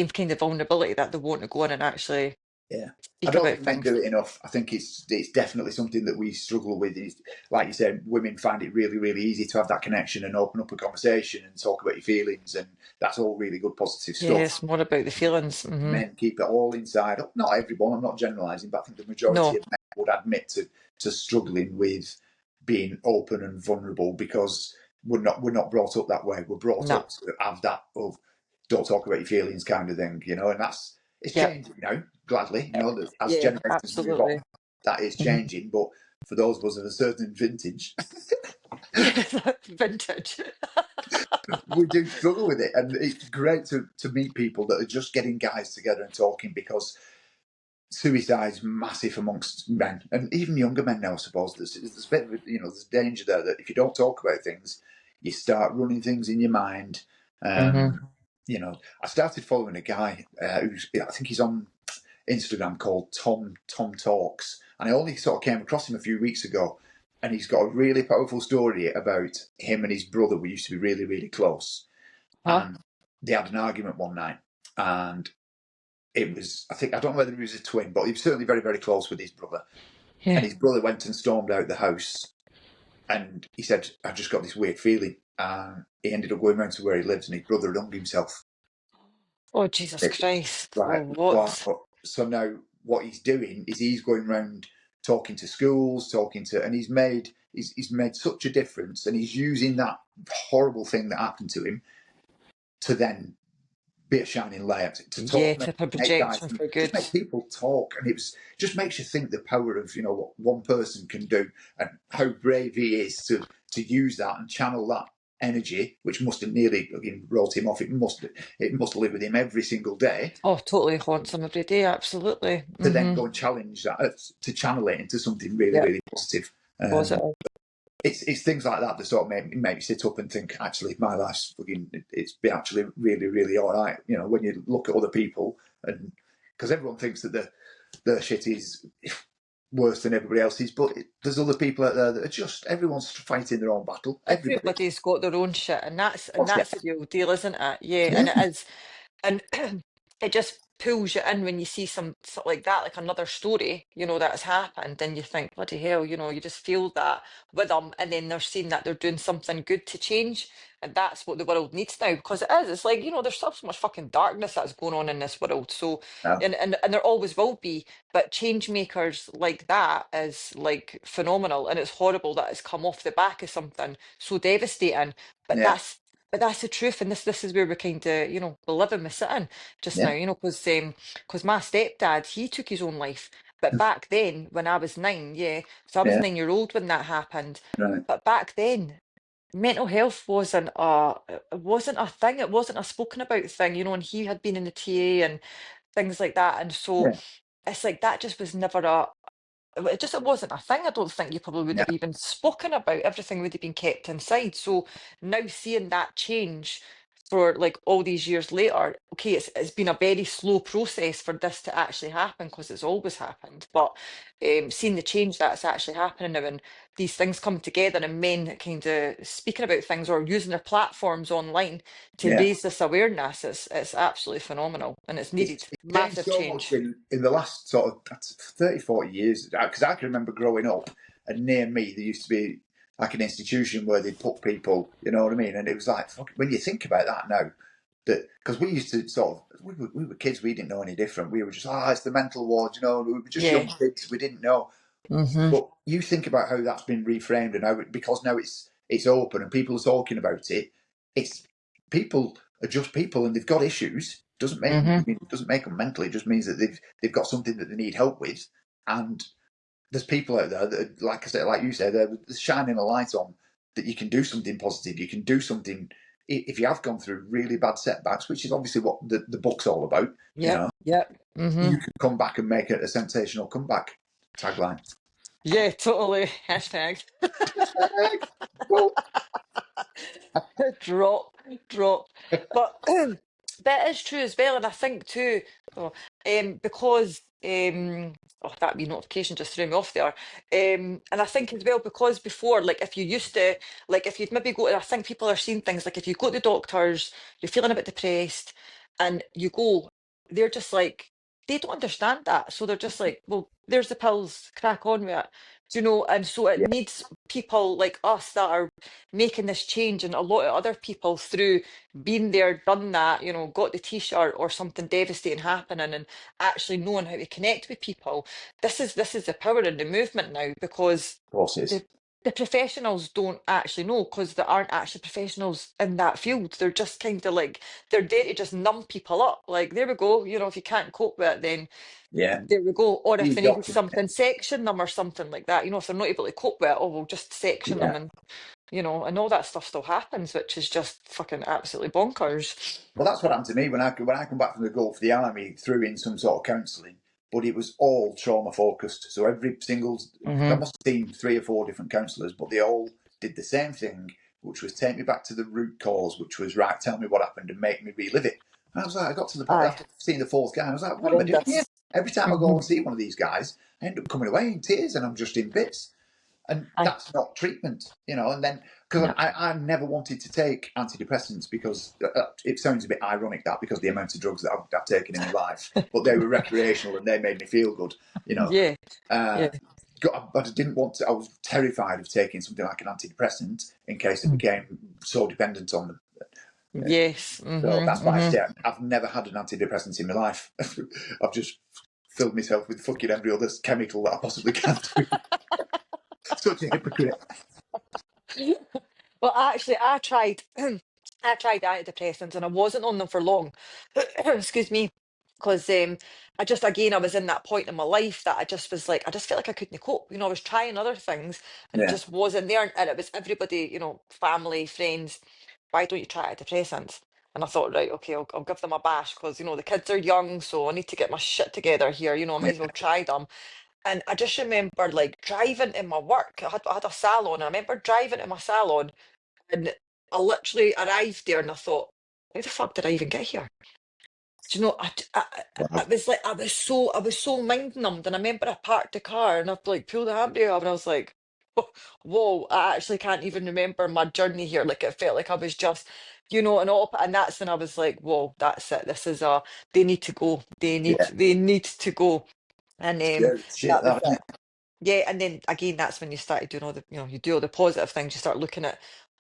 kind of vulnerability that they want to go in and actually Yeah. I speak don't about think men things. do it enough. I think it's definitely something that we struggle with. Is, like you said, women find it really, really easy to have that connection and open up a conversation and talk about your feelings, and that's all really good, positive Yeah, stuff. it's more about the feelings. Men keep it all inside. Not everyone, I'm not generalising, but I think the majority No, of men would admit to struggling with being open and vulnerable, because we're not brought up that way. We're brought no. up to have that of don't talk about your feelings kind of thing, and it's Yep. changing, gladly, as Yeah, generations move on, absolutely. that is Hmm. changing. But for those of us of a certain vintage, Yeah. Vintage. we do struggle with it. And it's great to meet people that are just getting guys together and talking, because suicide's massive amongst men and even younger men now. I suppose there's a bit of there's danger there that if you don't talk about things, you start running things in your mind. Hmm. Um, I started following a guy who's I think he's on Instagram, called Tom Talks, and I only sort of came across him a few weeks ago, and he's got a really powerful story about him and his brother. We used to be really, really close, Huh? and they had an argument one night, and it was, I think, I don't know whether he was a twin, but he was certainly very, very close with his brother. And Yeah. his brother went and stormed out the house, and he said, "I just got this weird feeling." And he ended up going round to where he lives, and his brother had hung himself. Oh, Jesus It, Christ. right. Well, what? So now what he's doing is he's going round talking to schools, and he's made such a difference, and he's using that horrible thing that happened to him to then be a shining light, to Yeah, talk, to make project guys, and for just good. make people talk, and just makes you think the power of what one person can do, and how brave he is to use that and channel that energy, which must have nearly wrote him off. It must live with him every single day, Oh, totally haunts them every day. Absolutely. to then Mm-hmm. go and challenge that, to channel it into something really, Yeah, really positive. Um, positive. it's things like that that sort of make you sit up and think, actually, my life's it's been actually really, really all right. When you look at other people, and because everyone thinks that their shit is worse than everybody else's, but there's other people out there that are just, everyone's fighting their own battle. Everybody. Of Everybody's got their own shit, and that's course, yeah. the real deal, isn't it? Yeah, and Yeah. it is. And it just pulls you in when you see something like that, like another story, that has happened, and you think, bloody hell, you just feel that with them, and then they're seeing that they're doing something good to change, and that's what the world needs now, because it is. It's like, there's so much fucking darkness that's going on in this world. So, No. and there always will be, but change makers like that is like phenomenal, and it's horrible that it's come off the back of something so devastating. But Yeah. that's the truth, and this is where we're kind of, we're living, we're sitting just now, Yeah. because my stepdad, he took his own life. But back then, when I was 9, yeah, so I was Yeah. 9-year-old when that happened. Right. But back then, mental health wasn't a thing. It wasn't a spoken about thing, and he had been in the TA and things like that. And so Yeah. it's like that just was never it wasn't a thing. I don't think you probably would Yeah. have even spoken about. Everything would have been kept inside. So now seeing that change for like all these years later, okay, it's been a very slow process for this to actually happen, because it's always happened. But seeing the change that's actually happening now, and these things come together, and men kind of speaking about things or using their platforms online to Yeah. raise this awareness, it's absolutely phenomenal, and it's needed. It's changed Massive so much change. in the last sort of 30, 40 years. Because I can remember growing up, and near me, there used to be like an institution where they'd put people, you know what I mean? And it was like, fuck, when you think about that now, that because we used to sort of, we were kids, we didn't know any different. We were just, it's the mental ward, we were just Yeah. young kids, we didn't know. Hmm. But you think about how that's been reframed, and how because now it's open and people are talking about it. It's people are just people, and they've got issues. Hmm. Doesn't make them mental. It just means that they've got something that they need help with, and there's people out there that, like I said, like you said, they're shining a light on that you can do something positive. You can do something if you have gone through really bad setbacks, which is obviously what the book's all about. Yep. Yep. Hmm. You can come back and make it a sensational comeback. Tagline. Yeah, totally. Hashtag. Well, Drop, drop. But that is true as well, and I think too, oh, because that wee notification just threw me off there. And I think as well, because before, like if you used to, like if you'd maybe go to, I think people are seeing things like if you go to the doctors, you're feeling a bit depressed, and you go, they're just like, they don't understand that, so they're just like, well, there's the pills, crack on with it. Do you know? And so it yeah, needs people like us that are making this change, and a lot of other people through being there, done that, got the t-shirt or something devastating happening, and actually knowing how to connect with people. This is the power in the movement now, because process. the the professionals don't actually know, because there aren't actually professionals in that field. They're just kind of like, they're there to just numb people up. Like, there we go, if you can't cope with it, then Yeah, there we go. Or if you they needed doctor. something, section them or something like that. If they're not able to cope with it, oh, we'll just section them, Yeah. and and all that stuff still happens, which is just fucking absolutely bonkers. Well, that's what happened to me when I come back from the Gulf. The army threw in some sort of counselling, but it was all trauma focused. So every single, I Hmm. must have seen 3 or 4 different counsellors, but they all did the same thing, which was take me back to the root cause, which was right, tell me what happened and make me relive it. And I was like, I got to the point Aye, after seeing the 4th guy, and I was like, what am I doing here? horrendous. Every time I go Hmm. and see one of these guys, I end up coming away in tears, and I'm just in bits. And Aye, that's not treatment, And then because no. I never wanted to take antidepressants because it sounds a bit ironic that because the amount of drugs that I've taken in my life, but they were recreational and they made me feel good, you know. Yeah, Uh, yeah. but I didn't want to. I was terrified of taking something like an antidepressant in case I Mm. became so dependent on them. Yes. So Hmm. that's why I Hmm. say I've never had an antidepressant in my life. I've just filled myself with fucking every other chemical that I possibly can do. Such a hypocrite. Well, actually, I tried. I tried antidepressants, and I wasn't on them for long. Excuse me, because I was in that point in my life that I just was like, I just felt like I couldn't cope. I was trying other things, and it Yeah, just wasn't there. And it was everybody, family, friends. Why don't you try antidepressants? And I thought, right, okay, I'll give them a bash, because the kids are young, so I need to get my shit together here. I might as yeah, well try them. And I just remember like driving in my work. I had a salon. And I remember driving to my salon, and I literally arrived there, and I thought, how the fuck did I even get here? Do you know, I wow, was like, I was so mind numbed. And I remember I parked the car, and I like pulled the handbrake off, and I was like, whoa, I actually can't even remember my journey here. Like it felt like I was just, an op, and that's when I was like, whoa, that's it. This is they need to go. Yeah, They need to go. And scary shit, that was that isn't it. it? Yeah, and then again, that's when you started doing all the, you do all the positive things. You start looking at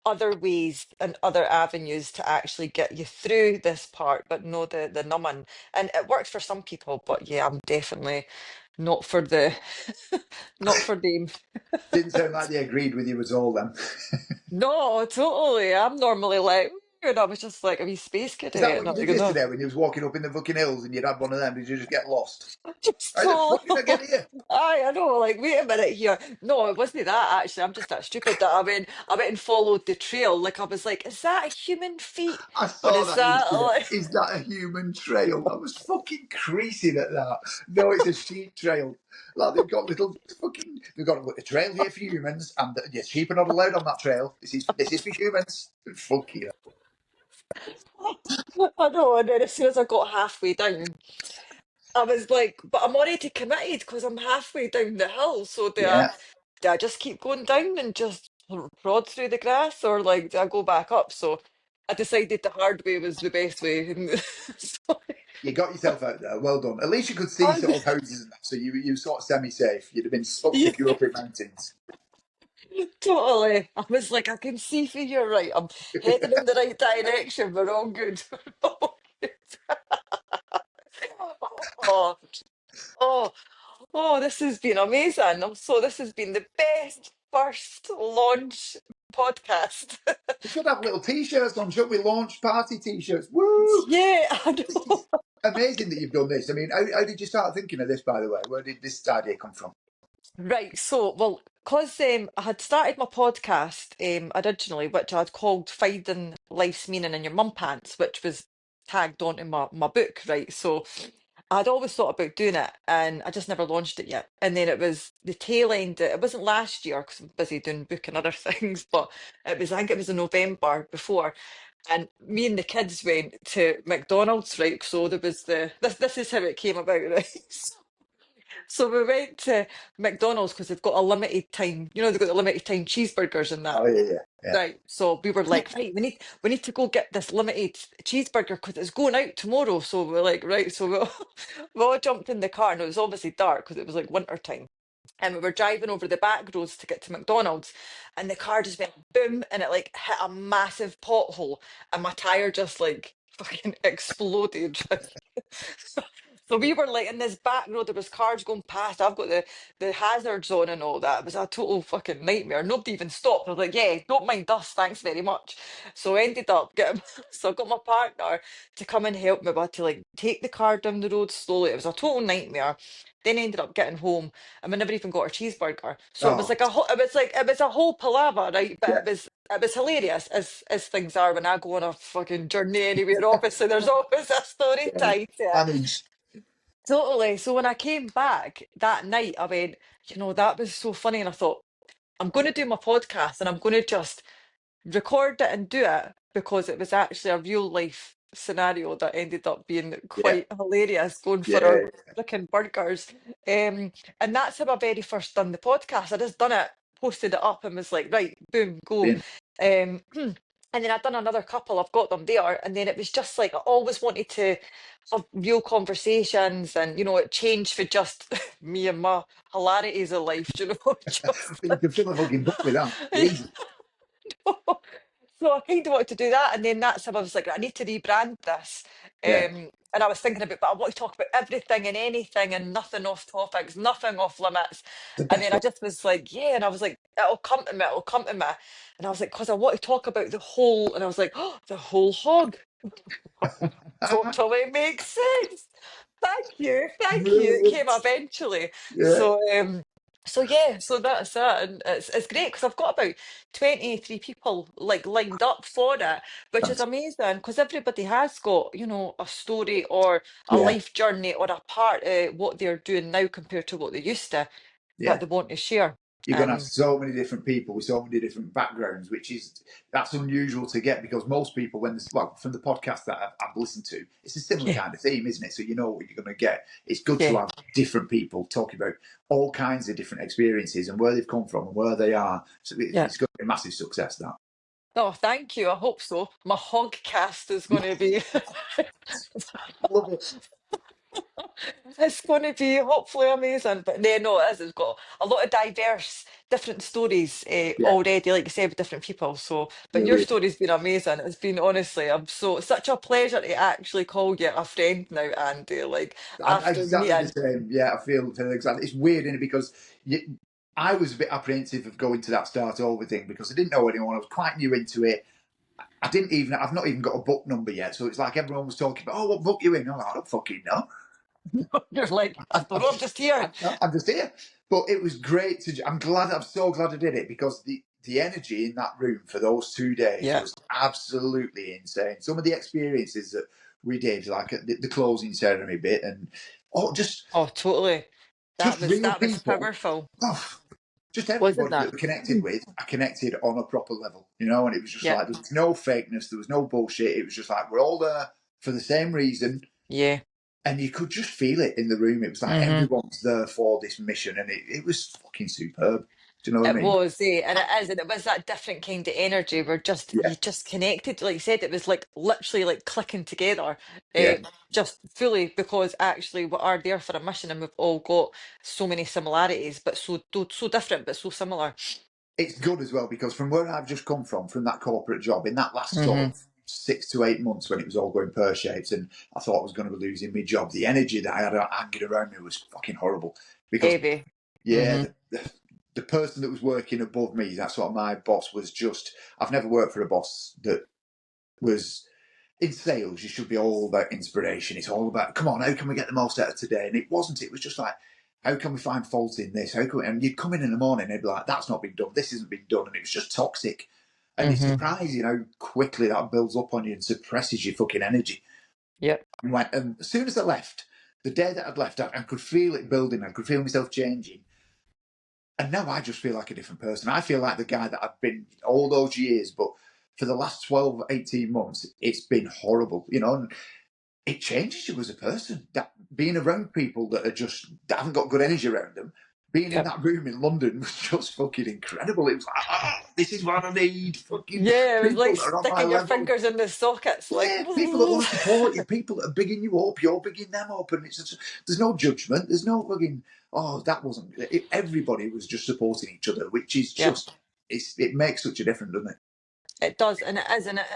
other ways and other avenues to actually get you through this part, but no the numbing. And it works for some people, but yeah, I'm definitely not for the not for them. Didn't sound like they agreed with you at all then. No, totally. I'm normally like, and I was just like, are you space Is kidding that it? what you Not did like, no, yesterday when you was walking up in the fucking hills and you'd had one of them? Did you just get lost? just How the fuck did I get totally. here? I know, like, wait a minute here. No, it wasn't that actually. I'm just that stupid that I went and followed the trail. Like I was like, is that a human feet? I Or saw is that that yesterday. like Is that a human trail? I was fucking creasing at that. No, it's a sheep trail. Like they've got little fucking. They've got a trail here for humans, and the sheep are not allowed on that trail. This is for humans. Fuck you. I know, and then as soon as I got halfway down, I was like, but I'm already committed because I'm halfway down the hill. So Yeah, do I just keep going down and just prod through the grass, or like do I go back up? So I decided the hard way was the best way. And so you got yourself out there. Well done. At least you could see sort I, of houses and that, so you sort of semi-safe. You'd have been fucked yeah, if you were up in mountains. totally. I was like, I can see for you right. I'm heading in the right direction. We're all good. We're all good. Oh, oh, oh, this has been amazing. So this has been the best first launch podcast. We should have little t-shirts on, should we? Launch party t-shirts. Woo! Yeah, I This know. is amazing that you've done this. I mean, how did you start thinking of this, by the way? Where did this idea come from? Right, so well, because I had started my podcast originally, which I'd called Finding Life's Meaning in Your Mum Pants, which was tagged onto my book, right? So I'd always thought about doing it and I just never launched it yet. And then it was the tail end, it wasn't last year because I'm busy doing book and other things, but I think it was in November before. And me and the kids went to McDonald's, right? So there was this is how it came about, right? So we went to McDonald's because they've got a limited time, they've got the limited time cheeseburgers and that. Oh yeah, yeah, Right. So we were like, right, we need to go get this limited cheeseburger because it's going out tomorrow. So we're like, right. So we all jumped in the car and it was obviously dark because it was like winter time. And we were driving over the back roads to get to McDonald's, and the car just went boom, and it like hit a massive pothole, and my tire just like fucking exploded. So, so we were like in this back road, there was cars going past. I've got the hazards on and all that. It was a total fucking nightmare. Nobody even stopped. I was like, yeah, don't mind us, thanks very much. So I ended up getting so I got my partner to come and help me, but to like take the car down the road slowly. It was a total nightmare. Then I ended up getting home and we never even got our cheeseburger. So it was oh like it was a whole palaver, right? But yeah, it was hilarious as things are when I go on a fucking journey anywhere. Obviously, there's always a story yeah. tied to it. Managed. Totally. So when I came back that night, I went, that was so funny. And I thought, I'm going to do my podcast and I'm going to just record it and do it because it was actually a real life scenario that ended up being Yeah, quite hilarious going for our yeah, freaking burgers. And that's how I very first done the podcast. I just done it, posted it up and was like, right, boom, go. yeah. Um, and then I'd done another couple, I've got them there. And then it was just like I always wanted to have real conversations and it changed for just me and my hilarities of life, just But you can fill a fucking book with that. Easy. so I kind of wanted to do that, and then that's how I was like, I need to rebrand this. Yeah, And I was thinking about, but I want to talk about everything and anything and nothing off topics, nothing off limits. the And best then I way. just was like, yeah, and I was like, it'll come to me, it'll come to me. And I was like, because I want to talk about the whole, and I was like, oh, the whole hog. Totally makes sense. Thank you, thank you. It came Brilliant. eventually. Yeah, So yeah, so that's it, and it's great because I've got about 23 people like lined up for it, which is fantastic. amazing because everybody has got a story or a Yeah, life journey or a part of what they're doing now compared to what they used to that yeah. they want to share. You're going to have And so many different people with so many different backgrounds, which is that's unusual to get because most people, when this, well, from the podcast that I've listened to, it's a similar yeah, kind of theme, isn't it? So you know what you're going to get. It's good to yeah, have different people talking about all kinds of different experiences and where they've come from and where they are. So yeah. it's going to be a massive success. That Oh, thank you. I hope so. My hog cast is going to be. love it. It's going to be hopefully amazing. But no, it is. It's got a lot of diverse, different stories Yeah, already, like you said, with different people. So, but your brilliant. story's been amazing. It's been honestly, I'm so such a pleasure to actually call you a friend now, Andy. Like I'm after exactly the meeting, same. Yeah, I feel exactly. It's weird, is because I was a bit apprehensive of going to that start over thing because I didn't know anyone. I was quite new into it. I didn't even. I've not even got a book number yet, so it's like everyone was talking about. Oh, what book you in? I'm like, I don't fucking know. you're like, I don't know, I'm just here. I'm just here. But it was great to. I'm glad. I'm so glad I did it because the energy in that room for those 2 days Yeah. was absolutely insane. Some of the experiences that we did, like at the closing ceremony bit, and oh, Oh, totally. just real That was people. powerful, Oh, just wasn't everybody that that? we connected with, I connected on a proper level, you know, and it was just Yeah. like there was no fakeness, there was no bullshit. It was just like we're all there for the same reason, Yeah. and you could just feel it in the room. It was like Hmm. everyone's there for this mission, and it was fucking superb. Do you know what I It mean? was, and it is, and it was that different kind of energy. We're just Yeah, you just connected, like you said, it was like literally like clicking together, yeah. uh, just fully because actually we are there for a mission, and we've all got so many similarities, but so different, but so similar. It's good as well because from where I've just come from that corporate job, in that last sort Hmm. of 6 to 8 months when it was all going pear shaped, and I thought I was going to be losing my job, the energy that I had hanging around me was fucking horrible because Heavy. yeah, Hmm. the person that was working above me, that's what my boss was just. I've never worked for a boss that was in sales. You should be all about inspiration. It's all about, come on, how can we get the most out of today? And it wasn't. It was just like, how can we find faults in this? How can we? And you'd come in the morning, and they'd be like, that's not been done. This hasn't been done, and it was just toxic. And it's Hmm. surprising how quickly that builds up on you and suppresses your fucking energy. Yep. And as soon as I left, the day that I'd left, I could feel it building. I could feel myself changing. And now I just feel like a different person. I feel like the guy that I've been all those years, but for the last 12, 18 months, it's been horrible, you know, and it changes you as a person. That being around people that are just, that haven't got good energy around them, being in Yep. that room in London was just fucking incredible. It was like, this is what I need. Fucking Yeah, it was people like that are on my sticking your level. fingers in the sockets, like. Yeah, people that want to support you, people that are bigging you up, you're bigging them up, and it's just, there's no judgment, there's no fucking that wasn't. Everybody was just supporting each other, which is Yeah. just it makes such a difference, doesn't it? It does, and it is, and it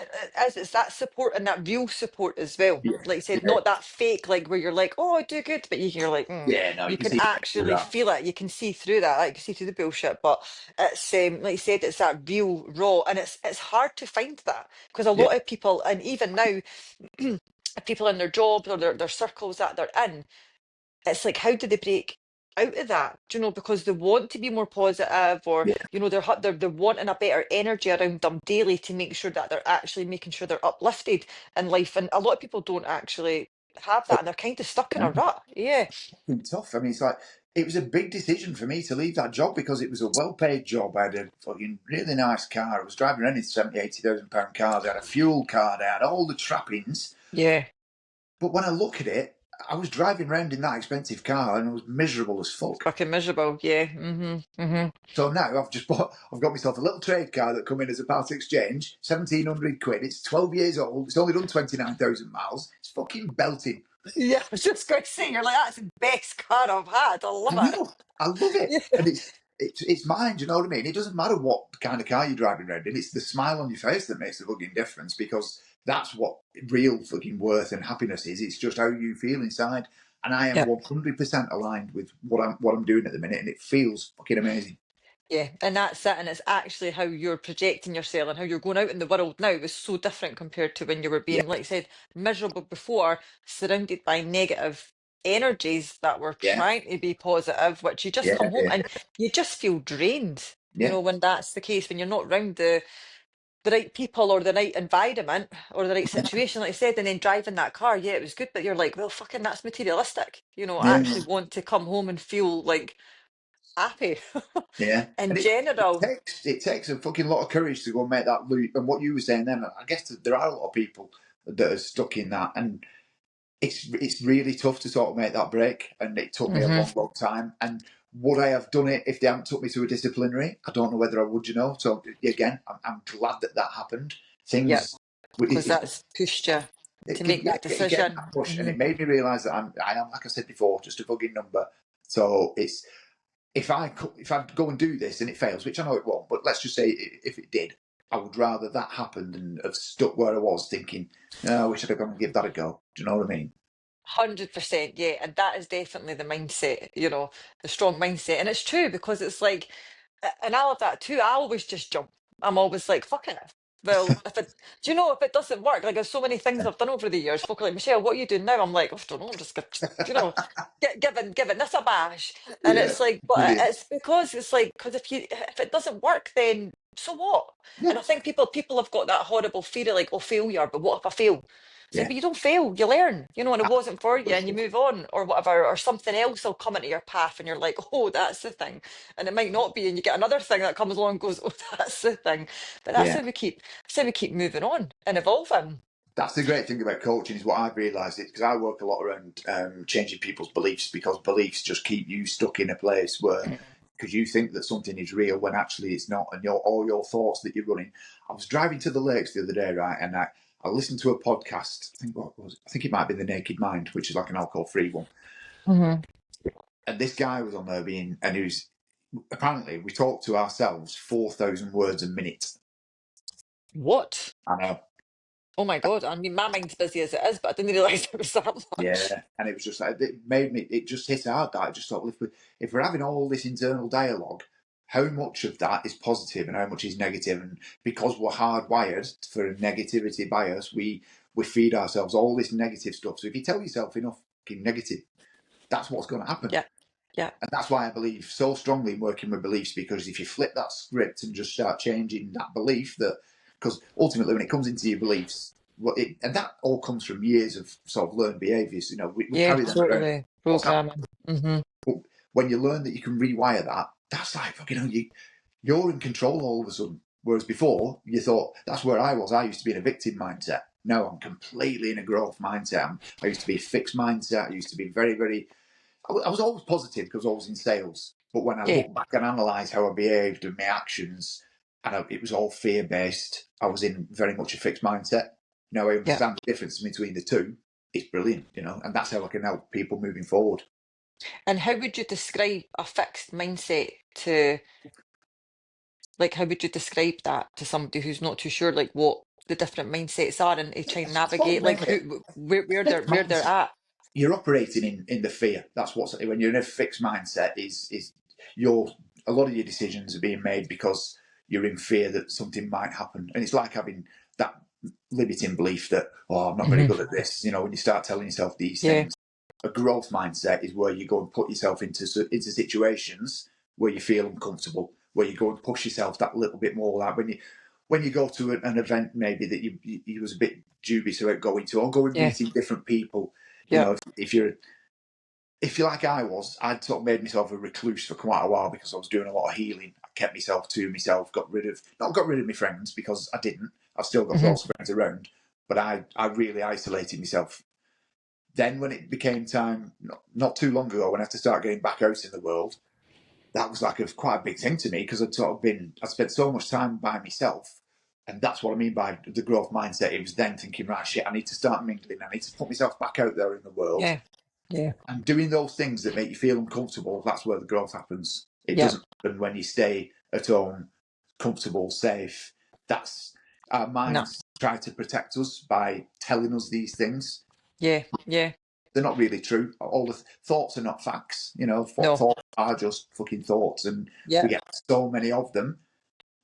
is. It's that support and that real support as well. Yeah, Like you said, yeah, not that fake, like where you're like, "Oh, I do good," but you're like, yeah. No, you you can can see through actually that. feel it. You can see through that. Like you can see through the bullshit. But it's like you said, it's that real raw, and it's hard to find that because a Yeah, lot of people, and even now, people in their jobs or their circles that they're in, it's like how do they break out of that, do you know, because they want to be more positive, or yeah. they're wanting a better energy around them daily to make sure that they're actually making sure they're uplifted in life, and a lot of people don't actually have that, and they're kind of stuck in a rut. Yeah. Fucking tough. I mean, it's like it was a big decision for me to leave that job because it was a well-paid job. I had a fucking really nice car. I was driving around in 70, 80,000 pound cars. I had a fuel card. I had all the trappings. Yeah. But when I look at it, I was driving around in that expensive car and I was miserable as fuck. Fucking miserable. Yeah. Hmm. So now I've got myself a little trade car that come in as a part exchange, 1,700 quid. It's 12 years old. It's only done 29,000 miles. It's fucking belting. Yeah, I was just going to say, you're like, that's the best car I've had. I love I know. I love it. it. And it's mine, do you know what I mean? It doesn't matter what kind of car you're driving around in. It's the smile on your face that makes the fucking difference because that's what real fucking worth and happiness is. It's just how you feel inside. And I am Yeah. 100% aligned with what I'm doing at the minute, and it feels fucking amazing. Yeah, and that's it, and it's actually how you're projecting yourself and how you're going out in the world now is so different compared to when you were Yeah, being, like I said, miserable before, surrounded by negative energies that were yeah, trying to be positive, which you just yeah, come home yeah, and you just feel drained, yeah. when that's the case, when you're not around the right people or the right environment or the right situation, like I said, and then driving that car, yeah, it was good, but you're like, well, fucking, that's materialistic. I Yeah. actually want to come home and feel like happy Yeah, in and it general. takes a fucking lot of courage to go and make that leap. And what you were saying then, I guess that there are a lot of people that are stuck in that, and it's really tough to sort of make that break. And it took me a Hmm. long time. And would I have done it if they hadn't took me to a disciplinary? I don't know whether I would. You know, so again, I'm glad that that happened. Yep, Things because that's pushed you to make that it gave me decision. that push, and Hmm. it made me realise that I am, like I said before, just a fucking number. So it's if I go and do this and it fails, which I know it won't, but let's just say if it did, I would rather that happen than have stuck where I was thinking, no, I wish I'd have gone and give that a go. Do you know what I mean? 100%, yeah, and that is definitely the mindset, the strong mindset, and it's true because it's like, and I love that too. I always just jump. I'm always like, fuck it. Well, if it doesn't work, like there's so many things Yeah, I've done over the years. Folk are like, Michelle, what are you doing now? I'm like, I don't know. I'm just giving this a bash, and yeah, it's like, but brilliant. it's because it's like, because if it doesn't work, then so what? Yeah, And I think people have got that horrible fear of like, oh, failure. But what if I fail? It's like, yeah, but you don't fail, you learn, and it wasn't for you, and you absolutely. move on, or whatever, or something else will come into your path, and you're like, oh, that's the thing, and it might not be, and you get another thing that comes along and goes, oh, that's the thing, but Yeah. that's how we keep moving on and evolving. That's the great thing about coaching is what I've realised, because I work a lot around changing people's beliefs, because beliefs just keep you stuck in a place where, because you think that something is real when actually it's not, and all your thoughts that you're running. I was driving to the lakes the other day, right, and I listened to a podcast. I think it might be The Naked Mind, which is like an alcohol-free one. Hmm. And this guy was on there and he was, apparently we talk to ourselves 4,000 words a minute. What? I know. Oh my god, I mean, my mind's busy as it is, but I didn't realize it was that much. Yeah, and it was just like it made me. It just hit hard. That I just thought, if we're having all this internal dialogue, how much of that is positive and how much is negative? And because we're hardwired for a negativity bias, we feed ourselves all this negative stuff. So if you tell yourself enough fucking negative, that's what's going to happen. Yeah, yeah, And that's why I believe so strongly in working with beliefs, because if you flip that script and just start changing that belief, because ultimately when it comes into your beliefs, and that all comes from years of sort of learned behaviours, we yeah, carry them around. totally. What's happening? Programming. Hmm. But when you learn that you can rewire that, that's like, you're in control all of a sudden. Whereas before, you thought, that's where I was. I used to be in a victim mindset. Now I'm completely in a growth mindset. I used to be a fixed mindset. I used to be very, very I was always positive because I was in sales. But when I Yeah, look back and analyse how I behaved and my actions, and it was all fear based, I was in very much a fixed mindset. Now I yeah. understand the difference between the two. It's brilliant, and that's how I can help people moving forward. And how would you describe a fixed mindset to, like, how would you describe that to somebody who's not too sure, like, what the different mindsets are and to try and I suppose navigate, like, mainly where they're at? you're operating in the fear. That's what's when you're in a fixed mindset. Is your a lot of your decisions are being made because you're in fear that something might happen, and it's like having that limiting belief that, oh, I'm not very Hmm. good at this. When you start telling yourself these Yeah, things, a growth mindset is where you go and put yourself into situations where you feel uncomfortable, where you go and push yourself that little bit more. Like when you go to an event maybe that you was a bit dubious about going to, or going yeah, meeting different people. yeah. If you're like I was, I'd sort of made myself a recluse for quite a while because I was doing a lot of healing. I kept myself to myself, not got rid of my friends because I didn't. I've still got Hmm. lots of friends around, but I really isolated myself. Then when it became time, not too long ago, when I had to start getting back out in the world, that was like quite a big thing to me because I spent so much time by myself. And that's what I mean by the growth mindset. It was then thinking, right, shit, I need to start mingling. I need to put myself back out there in the world, Yeah, yeah, and doing those things that make you feel uncomfortable. That's where the growth happens. It yeah, doesn't happen when you stay at home, comfortable, safe. That's our no, minds try to protect us by telling us these things. yeah, yeah, They're not really true. All the thoughts are not facts. no, Thoughts are just fucking thoughts, and we yeah, get so many of them.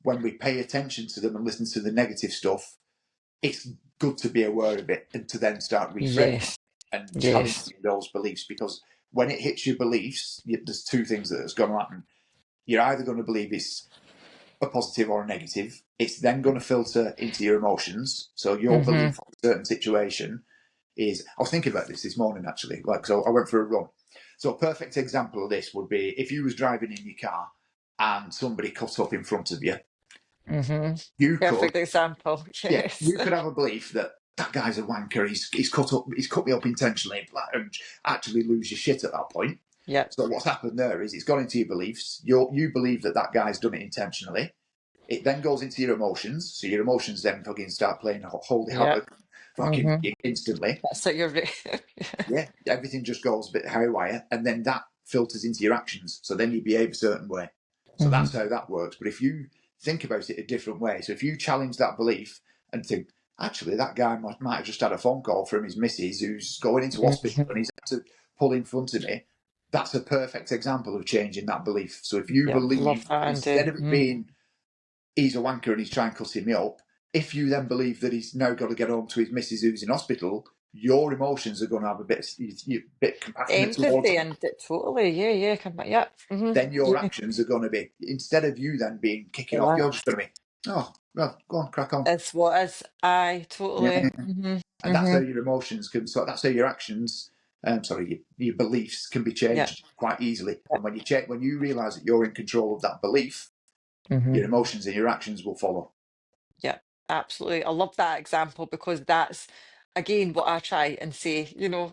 When we pay attention to them and listen to the negative stuff, it's good to be aware of it and to then start reframing yes, and yes, challenging those beliefs. Because when it hits your beliefs, there's two things that is going to happen. You're either going to believe it's a positive or a negative. It's then going to filter into your emotions. So your hmm, belief on a certain situation is. I was thinking about this morning actually. So I went for a run, So a perfect example of this would be if you was driving in your car and somebody cut up in front of you. You could, Perfect example. yeah, Yes. you could have a belief that that guy's a wanker. He's cut me up intentionally, and actually lose your shit at that point. Yeah. So what's happened there is it's gone into your beliefs. You believe that that guy's done it intentionally. It then goes into your emotions. So your emotions then fucking start playing Holy Yeah. Havoc fucking instantly. That's what you're Yeah, everything just goes a bit haywire, and then that filters into your actions. So then you behave a certain way. So that's how that works. But if you think about it a different way, so if you challenge that belief and think, actually, that guy might have just had a phone call from his missus who's going into hospital and he's had to pull in front of me, that's a perfect example of changing that belief. So if you Yeah, love believe, that, instead Andy. of it being, he's a wanker and he's trying cutting me up, if you then believe that he's now got to get home to his missus who's in hospital, your emotions are going to have a bit compassionate towards Empathy him. and totally, yeah, yeah. Then your Yeah, actions are going to be, instead of you then being kicking off, you're just relaxed. going to be, oh, well, go on, crack on. It's what is I Yeah. totally. And that's how your emotions can, so that's how your actions, your beliefs can be Yeah. changed quite easily. And when you realise that you're in control of that belief, hmm your emotions and your actions will follow. Yeah, absolutely. I love that example because that's again what I try and say,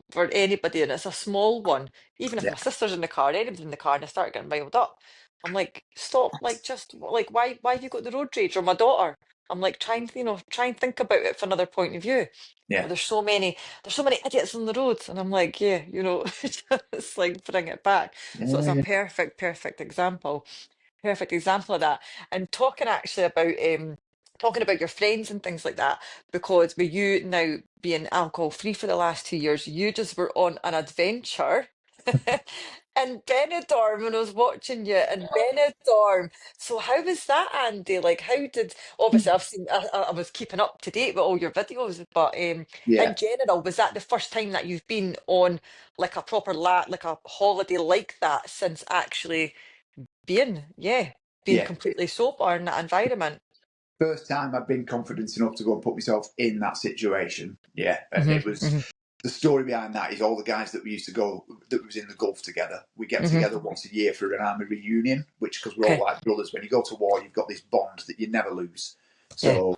for anybody, and it's a small one. Even if Yeah, my sister's in the car, anybody's in the car, and I start getting riled up, I'm like, stop, like just like why have you got the road rage? Or my daughter, I'm like, try and think about it from another point of view. yeah, Or there's so many idiots on the road, and I'm like, yeah, it's like bring it back. So it's a yeah, perfect example. Perfect example of that. And talking actually about talking about your friends and things like that, because with you now being alcohol free for the last 2 years, you just were on an adventure. And Benidorm, when I was watching you in Benidorm, so how was that, Andy? Like, how did obviously I've seen, I was keeping up to date with all your videos, but yeah. in general, was that the first time that you've been on like a proper like a holiday like that since actually being Yeah. completely sober in that environment. First time I'd been confident enough to go and put myself in that situation. Yeah. And hmm it was, hmm the story behind that is all the guys that we used to go, that was in the Gulf together. We get hmm together once a year for an army reunion, which, because we're all Okay. like brothers, when you go to war, you've got this bond that you never lose. Yeah. So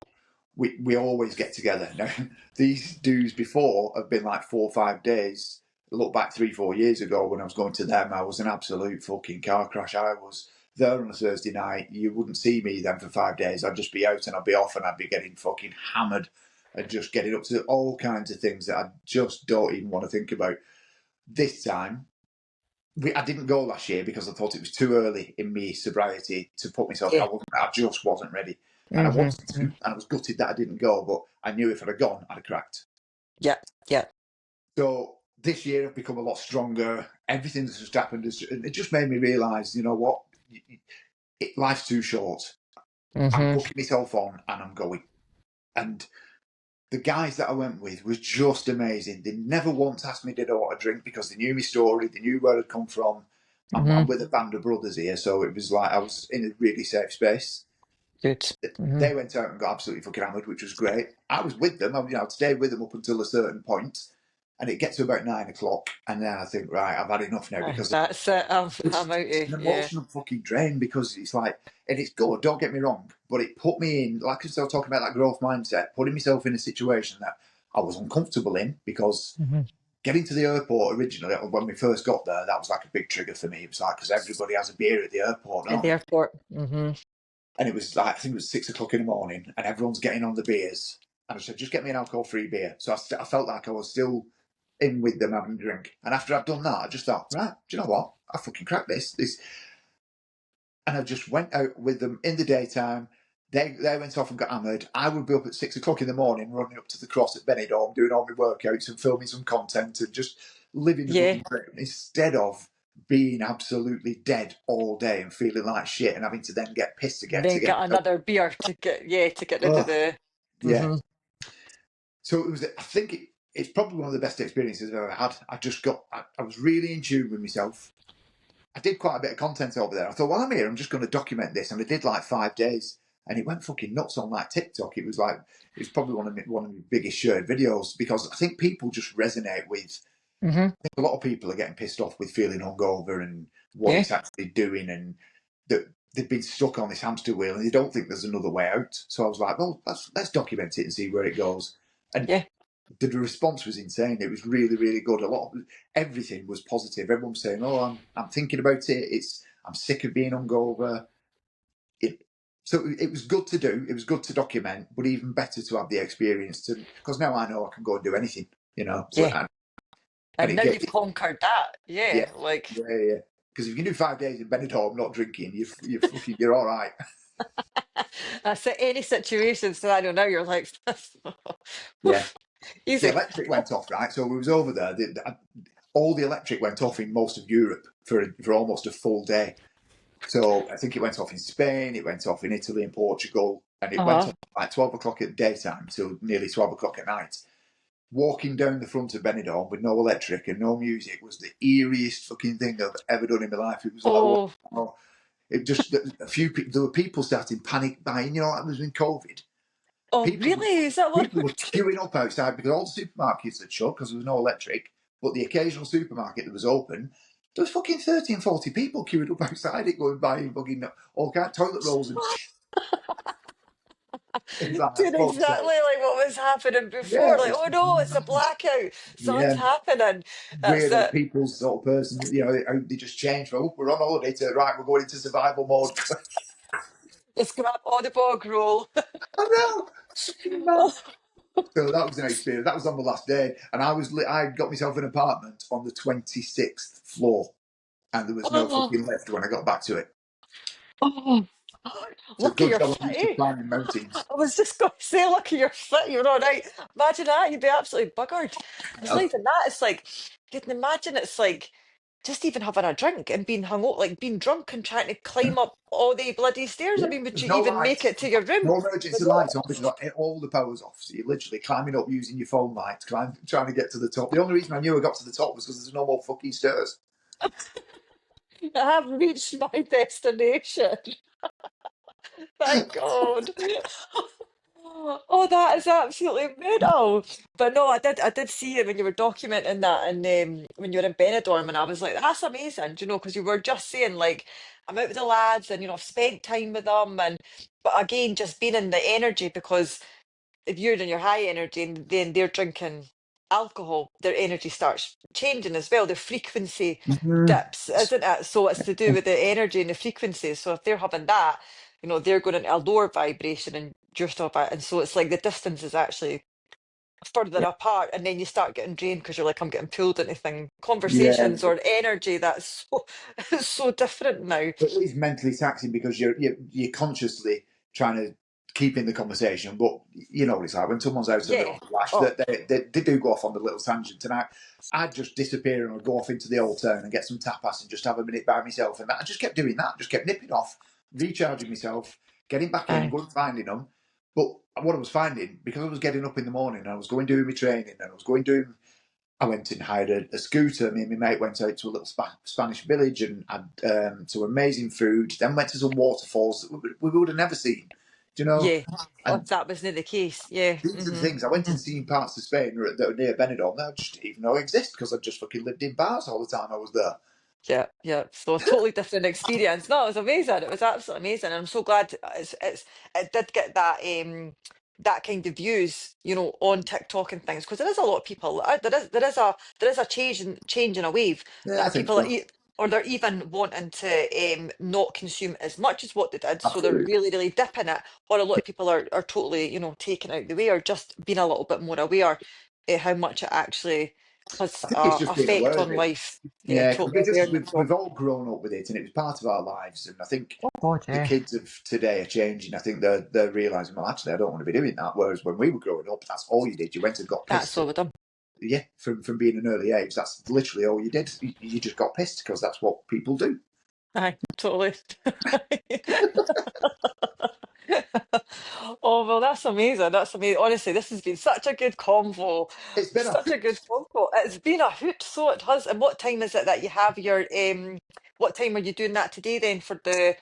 we always get together. Now, these dues before have been like 4 or 5 days. Look back 3 or 4 years ago when I was going to them, I was an absolute fucking car crash. I was there on a Thursday night. You wouldn't see me then for 5 days. I'd just be out and I'd be off and I'd be getting fucking hammered and just getting up to all kinds of things that I just don't even want to think about. This time, I didn't go last year because I thought it was too early in me sobriety to put myself. Yeah. I just wasn't ready, and I hmm wanted to, and I was gutted that I didn't go. But I knew if I'd have gone, I'd have cracked. Yeah. Yeah. So this year I've become a lot stronger. Everything that's just happened it just made me realise, you know what, life's too short. I'm hmm hooking myself on, and I'm going. And the guys that I went with was just amazing. They never once asked me did I want a drink because they knew my story, they knew where I'd come from. I'm hmm with a band of brothers here, so it was like I was in a really safe space. Good. hmm They went out and got absolutely fucking hammered, which was great. I was with them. I'd stay with them up until a certain point, and it gets to about 9 o'clock, and then I think, right, I've had enough now because That's it. I'm it's out of an yeah. emotional fucking drain. Because it's like, and it's good. Don't get me wrong, but it put me in, like I was talking about that growth mindset, putting myself in a situation that I was uncomfortable in because hmm getting to the airport originally, when we first got there, that was like a big trigger for me. It was like, because everybody has a beer at the airport, At don't the they? airport. And it was like, I think it was 6 o'clock in the morning, and everyone's getting on the beers. And I said, just get me an alcohol-free beer. So I felt like I was still in with them having a drink. And after I'd done that, I just thought, right, do you know what? I fucking cracked this. And I just went out with them in the daytime. They went off and got hammered. I would be up at 6 o'clock in the morning, running up to the cross at Benidorm, doing all my workouts and filming some content and just living the Yeah. fucking dream instead of being absolutely dead all day and feeling like shit and having to then get pissed again to Then get get myself. another beer to get rid of Oh, the yeah. hmm So it was. I think it's probably one of the best experiences I've ever had. I was really in tune with myself. I did quite a bit of content over there. I thought, while I'm here, I'm just going to document this, and I did like 5 days, and it went fucking nuts on like TikTok. It was probably one of the biggest shared videos because I think people just resonate with. Hmm. think a lot of people are getting pissed off with feeling hungover and what Yeah. it's actually doing, and that they've been stuck on this hamster wheel and they don't think there's another way out. So I was like, well, let's document it and see where it goes. And Yeah. the response was insane. It was really, really good. Everything was positive. Everyone was saying, "Oh, I'm thinking about it. I'm sick of being hungover." It, so it was good to do. It was good to document, but even better to have the experience to, because now I know I can go and do anything. You know, so Yeah. and And it now gave you've conquered that. yeah, Yeah. Like, yeah, yeah. Because if you can do 5 days in Benidorm not drinking, you're all right. that's it. Any situation scenario now, you're like, Yeah. woof, The easy. electric went off, right? So we was over there. All the electric went off in most of Europe for almost a full day. So I think it went off in Spain, it went off in Italy and Portugal, and it went Uh-huh. off like 12 o'clock at daytime till nearly 12 o'clock at night. Walking down the front of Benidorm with no electric and no music was the eeriest fucking thing I've ever done in my life. It was like, Oh, wow. It just, a few people, there were people starting panic buying, that was in COVID. oh, People, really? Is that what people we're were doing? queuing up outside because all the supermarkets had shut because there was no electric. But the occasional supermarket that was open, there was fucking 30 and 40 people queuing up outside it going buying fucking all kinds of toilet rolls and shit. It's like, Doing fuck's exactly sake. like what was happening Yeah, before. it Like, was oh no, it's a blackout. Something's yeah, happening. That's weirdo it. people's sort of person. They just changed from, oh, we're on holiday to, right, we're going into survival mode. Let's grab all the bog roll. I know, fucking mad. Oh, So that was an experience. That was on the last day. And I got myself an apartment on the 26th floor. And there was no oh, fucking lift when I got back to it. oh. So Lucky good you're job I'm fit, used to eh? climbing mountains. I was just going to say, lucky you're fit. You're all right. Imagine that. You'd be absolutely buggered. It's not Oh, even that. It's like, you can imagine it's like just even having a drink and being hung up, like being drunk and trying to climb up all the bloody stairs. I yeah, mean, would there's you no even make lights, it to your room? no But emergency no. lights on because all the power's off. So you're literally climbing up using your phone light, trying to get to the top. The only reason I knew I got to the top was because there's no more fucking stairs. I have reached my destination. Thank God. Oh, that is absolutely mental. But no, I did see it when you were documenting that, and when you were in Benidorm, and I was like, that's amazing, because you were just saying like, I'm out with the lads, and I've spent time with them, and but again, just being in the energy because if you're in your high energy and then they're drinking alcohol, their energy starts changing as well. Their frequency Mhm. dips, isn't it? So it's to do with the energy and the frequencies. So if they're having that, they're going into a lower vibration and you're still and so it's like the distance is actually further Yeah, apart, and then you start getting drained because you're like, I'm getting pulled into yeah. conversations or energy that's so it's so different now. But it is mentally taxing because you're consciously trying to keep in the conversation, but you know what it's like when someone's out and they're Yeah. on the lash, Oh, that they do go off on the little tangent. And I'd just disappear and I'd go off into the old town and get some tapas and just have a minute by myself. And I just kept doing that, just kept nipping off, recharging myself, getting back in, aye. going finding them. But what I was finding, because I was getting up in the morning, and I was going doing my training, and I was going doing I went and hired a scooter. Me and my mate went out to a little Spanish village and had some amazing food. Then went to some waterfalls that we would have never seen. Do you know? Yeah. Oh, And if that wasn't the case. Yeah. these are the things. I went and seen parts of Spain that were near Benidorm that I just didn't even know exist because I just fucking lived in bars all the time I was there. Yeah, yeah. So a totally different experience. No, it was amazing. It was absolutely amazing. I'm so glad it did get that kind of views, on TikTok and things, because there is a lot of people. There is a change in a wave Yeah, I that think people are so. or they're even wanting to not consume as much as what they did, so they're Absolutely. really really dipping it. Or a lot of people are totally taking out the way or just being a little bit more aware how much it actually has I think it's a just being effect aware of on it. life. Yeah, Yeah, because total awareness we've of. all grown up with it, and it was part of our lives. And I think Oh God, the yeah. kids of today are changing. I think they're realizing, well, actually, I don't want to be doing that. Whereas when we were growing up, that's all you did. You went and got That's pissed. all with them. Yeah, from being an early age, that's literally all you did. You just got pissed because that's what people do. Aye, totally. Oh well, that's amazing. That's amazing. Honestly, this has been such a good convo. It's been a Such a good convo. It's been a hoot, so it has. And what time is it that you have your what time are you doing that today then for the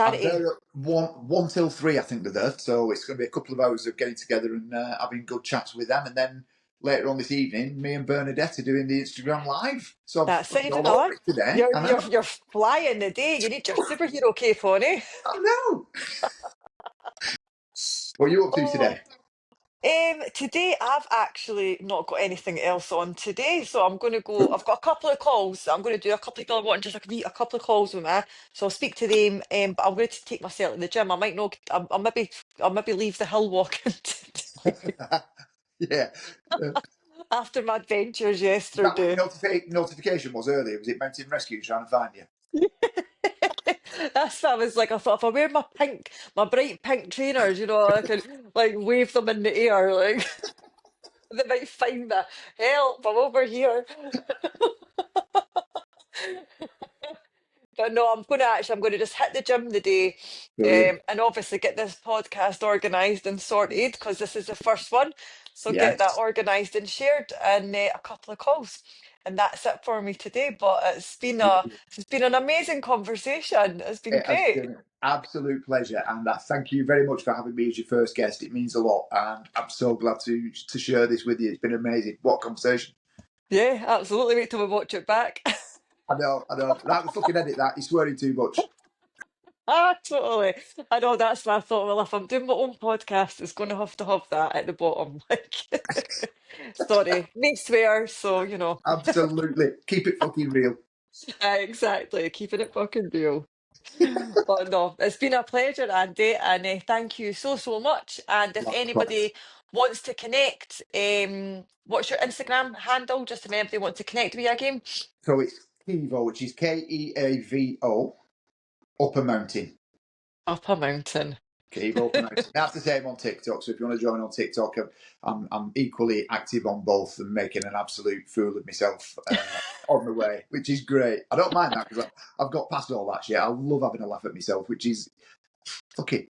I'm charity? there at one till three, I think they're there. So it's going to be a couple of hours of getting together and having good chats with them, and then later on this evening, me and Bernadette are doing the Instagram live. So I'm That's it. fucking You don't all know. over it today. You're I you're know. you're flying the day. You need your superhero cape on, eh? I know. What are you up to Oh. today? Today I've actually not got anything else on today, so I'm going to go. I've got a couple of calls. I'm going to do a couple of people I want just a couple of calls with me, so I'll speak to them. But I'm going to take myself to the gym. I might not. I'll maybe leave the hill walking today Yeah. Uh, after my adventures is that what your yesterday. notification was earlier? Was it Mountain Rescue trying to find you? That's what I was like. I thought if I wear my bright pink trainers, I could like wave them in the air, like they might find me. Help! I'm over here. But no, I'm going to just hit the gym today, Brilliant. and obviously get this podcast organised and sorted because this is the first one. So get that Yes. organised and shared, and a couple of calls, and that's it for me today. But it's been an amazing conversation. It's been It has great. been an absolute pleasure, and I thank you very much for having me as your first guest. It means a lot, and I'm so glad to share this with you. It's been amazing. What a conversation! Yeah, absolutely. Wait till we watch it back. I know, I know. Right, we fucking edit that. He's swearing too much. Ah, totally. I know that's my thought. Well, if I'm doing my own podcast, it's going to have that at the bottom. Like, sorry, me swear, so Absolutely. Keep it fucking real. exactly, keeping it fucking real. But no, it's been a pleasure, Andy, and thank you so much. And if Likewise. anybody wants to connect, what's your Instagram handle? Just if anybody wants to connect with you again. So it's Kevo, which is Keavo, Upper Mountain. Up a mountain. Kevo Upper Mountain. That's the same on TikTok. So if you want to join on TikTok, I'm equally active on both and making an absolute fool of myself on the way, which is great. I don't mind that because I've got past all that shit. I love having a laugh at myself, which is fuck it.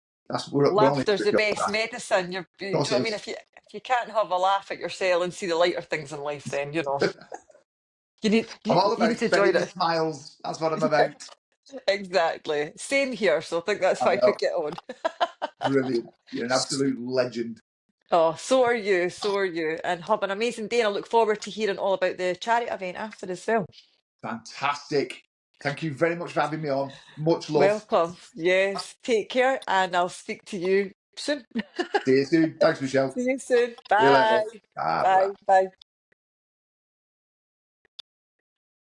We're only Laughter's the of best that. medicine. Do you know Of course what it I mean? is. If you can't have a laugh at yourself and see the lighter things in life, then you need I'm you, all you need about to spreading join the it. smiles. That's what I'm about. Exactly. Same here. So I think that's I why we know. get on. Brilliant. You're an absolute legend. Oh, so are you. So are you. And have an amazing day. And I look forward to hearing all about the charity event after as well. Fantastic. Thank you very much for having me on. Much love. Welcome. Yes. Take care. And I'll speak to you soon. See you soon. Thanks, Michelle. See you soon. See you later. Bye. Bye. Bye. Bye. Bye.